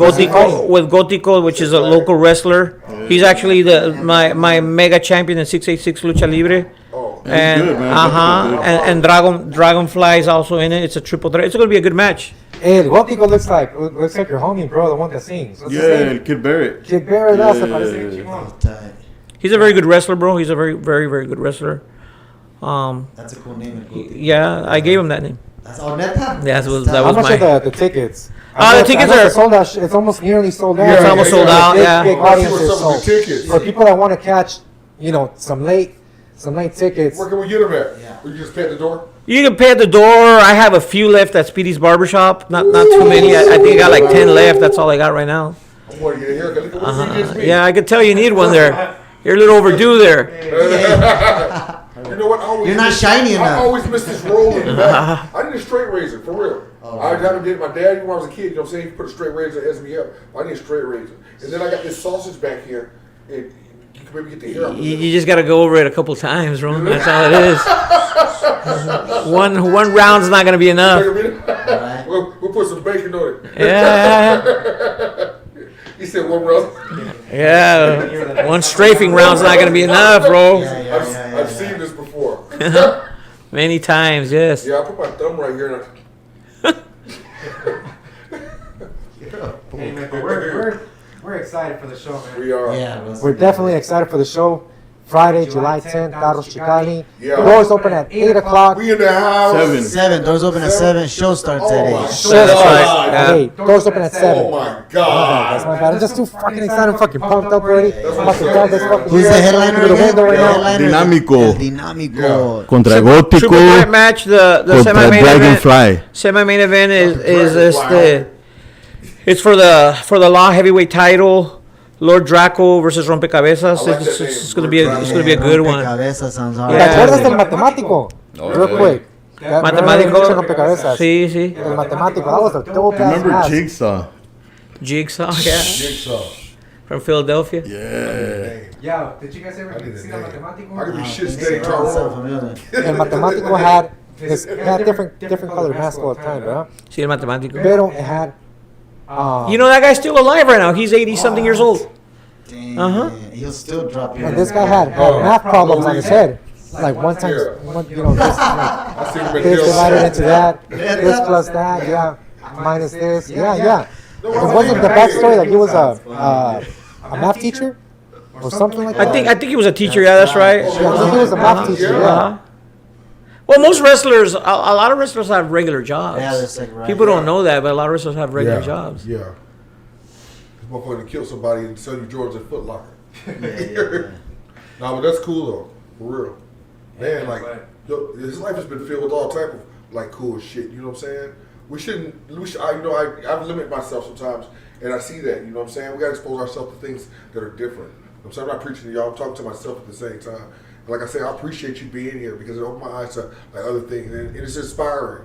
S1: Gótico, which is a local wrestler. He's actually my mega champion in 686 Lucha Libre.
S4: Oh,
S1: And
S2: good, man.
S1: and Dragonfly is also in it. It's a triple threat. It's gonna be a good match.
S3: Hey, El Gótico looks like your homie, bro, the one that sings. What's his
S2: Yeah,
S3: name?
S2: Kid Barrett.
S3: Kid Barrett, that's
S2: Yeah.
S3: about to say.
S5: Oh, tight.
S1: He's a very good wrestler, bro. He's a very, very, very good wrestler.
S5: That's a cool name.
S1: Yeah, I gave him that name.
S5: That's all neta.
S1: Yeah, that was
S3: How much
S1: my.
S3: are the tickets?
S1: The tickets
S3: I know
S1: are-
S3: it's sold out. It's almost nearly sold out.
S4: It's
S1: almost sold out,
S3: Big,
S1: yeah.
S3: Big
S4: Let's see
S3: audiences.
S4: what's up with
S3: So
S4: the tickets.
S3: for people that want to catch, some late tickets.
S4: Where can we get them at?
S5: Yeah.
S4: We just pay at the door?
S1: You can pay at the door. I have a few left at Speedy's Barbershop. Not too many. I think I got like 10 left. That's all I got right now.
S4: I'm going to get a haircut. Look at what you just made.
S1: Yeah, I could tell you need one there. You're a little overdue there.
S4: You know what?
S5: You're not shiny
S4: I
S5: enough.
S4: always miss this roll in the back. I need a straight razor, for real. I haven't did my dad when I was a kid, you know what I'm saying? He put a straight razor as me up. I need a straight razor. And then I got this sausage back here. And you can maybe get the hair out.
S1: You just got to go over it a couple times, Ron. That's all it is. One round's not going to be enough.
S5: Right.
S4: We'll put some bacon on it.
S1: Yeah.
S4: He said one round.
S1: Yeah. One strafing round's not going to be enough, bro.
S4: I've seen this before.
S1: Many times, yes.
S4: Yeah, I put my thumb right here. And
S6: Hey, man, but we're excited for the show, man.
S4: we are.
S5: Yeah,
S3: We're definitely excited for the show. Friday, July 10th, Carlos Chicali.
S4: Yeah.
S3: Doors open at 8 o'clock.
S4: We in the house.
S2: 7.
S5: 7. Doors open at 7. Show starts
S4: Oh
S5: at
S4: my
S5: 8.
S3: Show starts
S1: Yeah.
S3: at 8. Doors open at 7.
S4: Oh my
S3: That's
S4: God.
S3: my bad. I'm just too fucking excited. I'm fucking pumped up already. I'm about to drive this fucking
S5: Who's the headliner
S3: through the
S5: again?
S3: window right now.
S5: Headliner.
S2: Dinámico.
S5: El Dinámico.
S2: Contra
S1: Triple threat
S2: Gótico.
S1: match. The
S2: Contra
S1: semi-main event.
S2: Dragonfly.
S1: Semi-main event is
S4: Dragonfly.
S1: it's for the law heavyweight title. Lord Draco versus Rompecabezas.
S4: I like that
S1: It's
S4: name,
S1: going to be a good one.
S5: Rompecabezas sounds hard.
S3: ¿Te
S1: Yeah.
S3: acuerdas del matemático? Real quick.
S1: Matemático.
S3: Rompecabezas.
S1: Sí, sí.
S3: El matemático. That was a dope ass
S2: Remember
S3: match.
S2: Jigsaw?
S1: Jigsaw, yeah,
S4: Jigsaw.
S1: from Philadelphia.
S2: Yeah.
S6: Yeah, did you guys ever
S4: I need a
S6: see
S4: name.
S6: that Mathematico?
S4: I could be
S5: I
S4: shit
S5: think
S4: steady
S5: so.
S4: trying
S5: Sound
S4: to
S5: familiar.
S3: El matemático had different colored mask all the time, bro.
S1: Sí, el matemático.
S3: Pero it had.
S1: You know that guy's still alive right now. He's 80-something years old.
S5: Damn,
S1: Uh-huh.
S5: He'll still drop you.
S3: And this guy had math problems on his head. Like one time, you know, this, like,
S4: I see him in
S3: this divided
S4: Hill.
S3: into that, this plus that, yeah, minus this, yeah.
S4: No,
S3: It wasn't the backstory like he was a math teacher or something like that.
S1: I think he was a teacher. Yeah, that's right.
S3: Yeah, I think he was a math teacher. Yeah.
S1: Uh-huh. Well, most wrestlers, a lot of wrestlers have regular jobs.
S5: Yeah, that's like right.
S1: People don't know that, but a lot of wrestlers have regular jobs.
S4: Yeah. This motherfucker kill somebody and sell you George at Foot Locker.
S5: Yeah.
S4: Nah, but that's cool though, for real. Man,
S6: Yeah,
S4: like,
S6: but-
S4: yo, his life has been filled with all type of like cool shit. You know what I'm saying? We shouldn't. I've limited myself sometimes, and I see that. You know what I'm saying? We gotta expose ourselves to things that are different. You know what I'm saying? I'm not preaching to y'all. I'm talking to myself at the same time. And like I said, I appreciate you being here because it opened my eyes to like other things, and it's inspiring.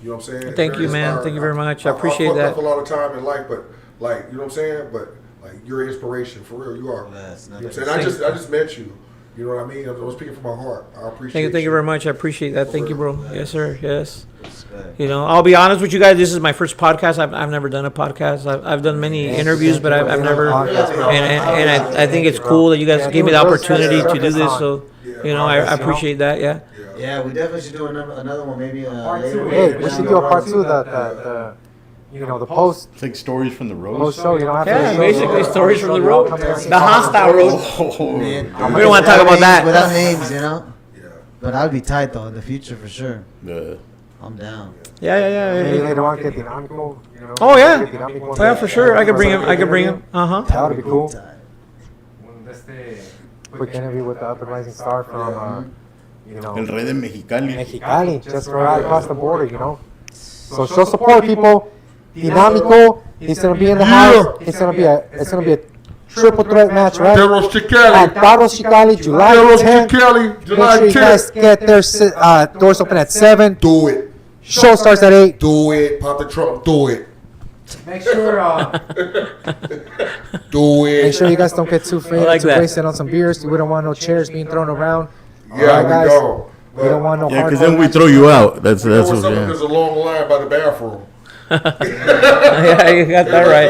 S4: You know what I'm saying? It's
S1: Thank
S4: very
S1: you, man.
S4: inspiring.
S1: Thank you very much. I appreciate
S4: fucked
S1: that.
S4: up a lot of time in life, but like, you know what I'm saying? But like, you're an inspiration for real. You are.
S5: That's
S4: You know what I'm
S5: nothing.
S4: saying? I just met you. You know what I mean? I'm speaking from my heart. I appreciate
S1: Thank you very much. I appreciate that. Thank you, bro. Yes, sir. Yes.
S5: Respect.
S1: You know, I'll be honest with you guys. This is my first podcast. I've never done a podcast. I've done many interviews, but I've never. And I think it's cool that you guys gave me the opportunity to do this. So, you know, I appreciate that. Yeah.
S5: Yeah, we definitely should do another one maybe
S6: Part
S5: later.
S6: two.
S3: Hey, we should do a part 2. The you know, the post
S2: It's like stories from the road.
S3: show. You know, after
S1: Yeah,
S3: the show,
S1: basically stories from the road.
S3: The
S1: The hostile road.
S5: Man,
S1: We don't want to talk about that.
S5: Without names, you know?
S4: Yeah.
S5: But I'd be tight though in the future for sure.
S2: Yeah.
S5: I'm down.
S1: Yeah.
S3: Maybe later on get Dinámico. You know,
S1: Oh, yeah.
S3: get Dinámico.
S1: Oh, yeah, for sure. I could bring him.
S3: That would be cool.
S5: Tight.
S3: Quick interview with the up and rising star from, you know,
S2: El Rey de Mexicali.
S3: Mexicali, just right across the border, you know. So show support, people. Dinámico, he's gonna be in the house. It's gonna be a triple threat match, right?
S4: Carlos
S3: At
S4: Chicali.
S3: Carlos Chicali, July
S4: Carlos
S3: 10th.
S4: Chicali.
S3: Make
S4: July
S3: sure you guys
S4: 10th.
S3: get there. Doors open at 7.
S4: Do it.
S3: Show starts at 8.
S4: Do it. Pop the trunk. Do it.
S6: Make sure,
S4: Do it.
S3: Make sure you guys don't get too faded,
S1: like
S3: too
S1: that.
S3: wasted on some beers. We don't want no chairs being thrown around.
S4: Yeah,
S3: Alright,
S4: we
S3: guys.
S4: don't.
S3: We don't want no
S2: Yeah,
S3: hard
S2: because then we throw you out. That's
S4: You know
S2: what.
S4: what's up?
S2: Yeah.
S4: There's a long line by the bathroom.
S1: Yeah, you got that right.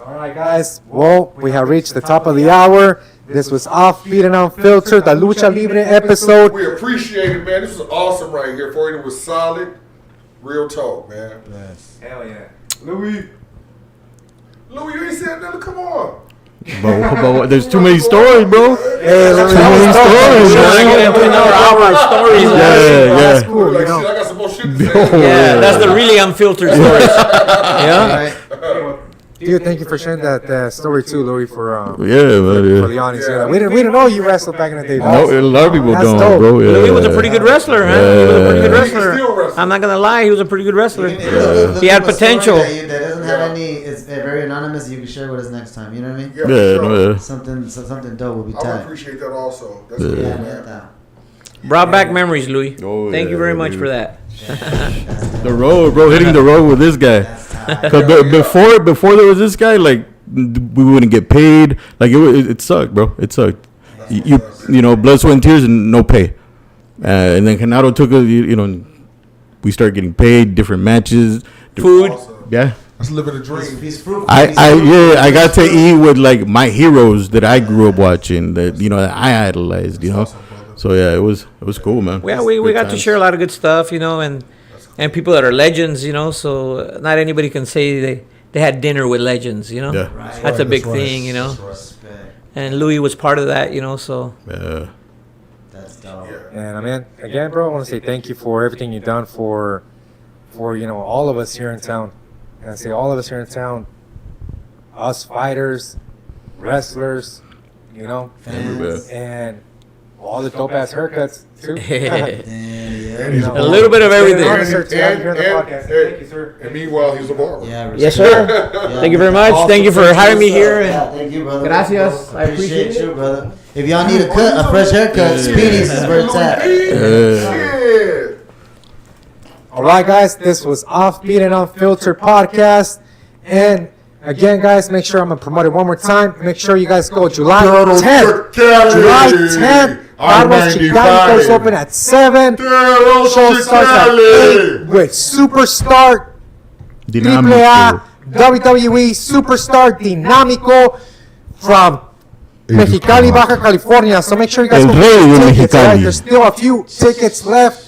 S3: All right, guys. Well, we have reached the top of the hour. This was Offbeat and Unfiltered, the Lucha Libre episode.
S4: We appreciate it, man. This was awesome right here. For it was solid. Real talk, man.
S6: hell yeah. Louis.
S4: Louis, you ain't said nothing. Come on.
S2: But there's too many stories, bro.
S3: Hey, let me
S2: Too many stories,
S1: We're not
S2: man.
S1: gonna another hour of stories.
S2: Yeah,
S3: That's
S2: yeah.
S3: cool,
S4: Like,
S3: you know.
S4: shit, I got some more shit to say.
S1: Yeah, that's the really unfiltered stories. Yeah.
S5: Alright.
S6: Hey, well,
S3: Dude, thank you for sharing that story too, Louis. For
S2: Yeah, man.
S3: for the audience. Yeah. We didn't know you wrestled back in the day.
S2: No, a lot of people
S3: That's
S2: don't,
S3: dope.
S2: bro. Yeah.
S1: He was a pretty good wrestler, man. He was a pretty good wrestler.
S4: Still wrestling.
S1: I'm not gonna lie, he was a pretty good wrestler.
S5: Even if
S1: He had
S5: a story
S1: potential.
S5: that doesn't have any, it's very anonymous. You can share with us next time. You know what I mean?
S4: Yeah, for
S2: Yeah,
S4: sure.
S2: no, yeah.
S5: Something dope will be
S4: I would
S5: tight.
S4: appreciate that also. That's
S2: Yeah.
S4: cool,
S5: Yeah,
S4: man.
S5: man.
S1: Brought back memories, Louis.
S2: Oh,
S1: Thank
S2: yeah,
S1: you very much
S2: dude.
S1: for that.
S2: The road, bro, hitting the road with this guy.
S5: That's tight.
S2: Because before there was this guy, like we wouldn't get paid. Like it sucked, bro. It sucked. You know, blood, sweat, and tears, and no pay. And then Canado took us. You know, we started getting paid, different matches,
S1: Food.
S4: Awesome.
S2: Yeah.
S4: That's living a dream.
S5: He's fruitful.
S2: I got to eat with like my heroes that I grew up watching, that that I idolized. You know,
S4: Awesome, brother.
S2: so yeah, it was cool, man.
S1: Yeah, we
S2: Good
S1: got to
S2: times.
S1: share a lot of good stuff, and people that are legends, so not anybody can say they had dinner with legends,
S2: Yeah.
S5: Right.
S1: That's a big
S4: That's right.
S1: thing,
S5: Respect.
S1: and Louis was part of that, so
S2: Yeah.
S5: That's dope.
S4: Yeah.
S3: And I mean, again, bro, I want to say thank you for everything you've done for all of us here in town. And I say all of us here in town, us fighters, wrestlers,
S5: Fans.
S3: and all the dope ass haircuts too.
S5: Yeah.
S3: You know,
S1: A little bit of everything.
S3: Honor, sir, to have you here on the podcast. Thank you, sir.
S4: And meanwhile, he's a barber.
S5: Yeah.
S1: Yes,
S5: respect.
S1: sir.
S5: Yeah.
S1: Thank you very much.
S5: Awesome.
S1: Thank you for
S5: Thank
S1: having me
S5: sir.
S1: here.
S5: Yeah,
S1: And
S5: thank you, brother.
S1: Gracias. I appreciate it.
S5: you, brother. If y'all need a cut, a fresh haircut, Speedy's is where it's at.
S4: Yeah.
S3: All right, guys, this was Offbeat and Unfiltered podcast. And again, guys, make sure I'm going to promote it one more time. Make sure you guys go July 10th. July 10th. Barba's Chicano doors open at 7. Show starts at 8 with Superstar AAA WWE Superstar Dinámico from Mexicali, Baja California. So make sure you guys
S2: El
S3: go
S2: Rey
S3: get
S2: de
S3: your tickets. All right?
S2: Mexicali.
S3: There's still a few tickets left.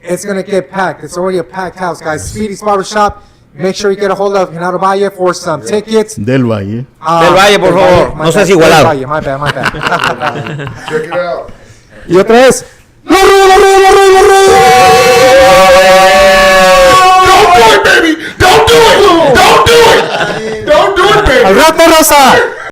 S3: It's going to get packed. It's already a packed house, guys. Speedy's Barbershop. Make sure you get a hold of Genaro Valle for some tickets.
S2: Del Valle.
S1: Del Valle, por favor.
S3: My
S1: No seas
S3: bad,
S1: igualado.
S3: Del Valle, my bad.
S4: Check it out.
S3: Y otra vez.
S4: Don't do it, baby. Don't do it. Don't do it. Don't do it, baby.
S3: Al rato, Rosa.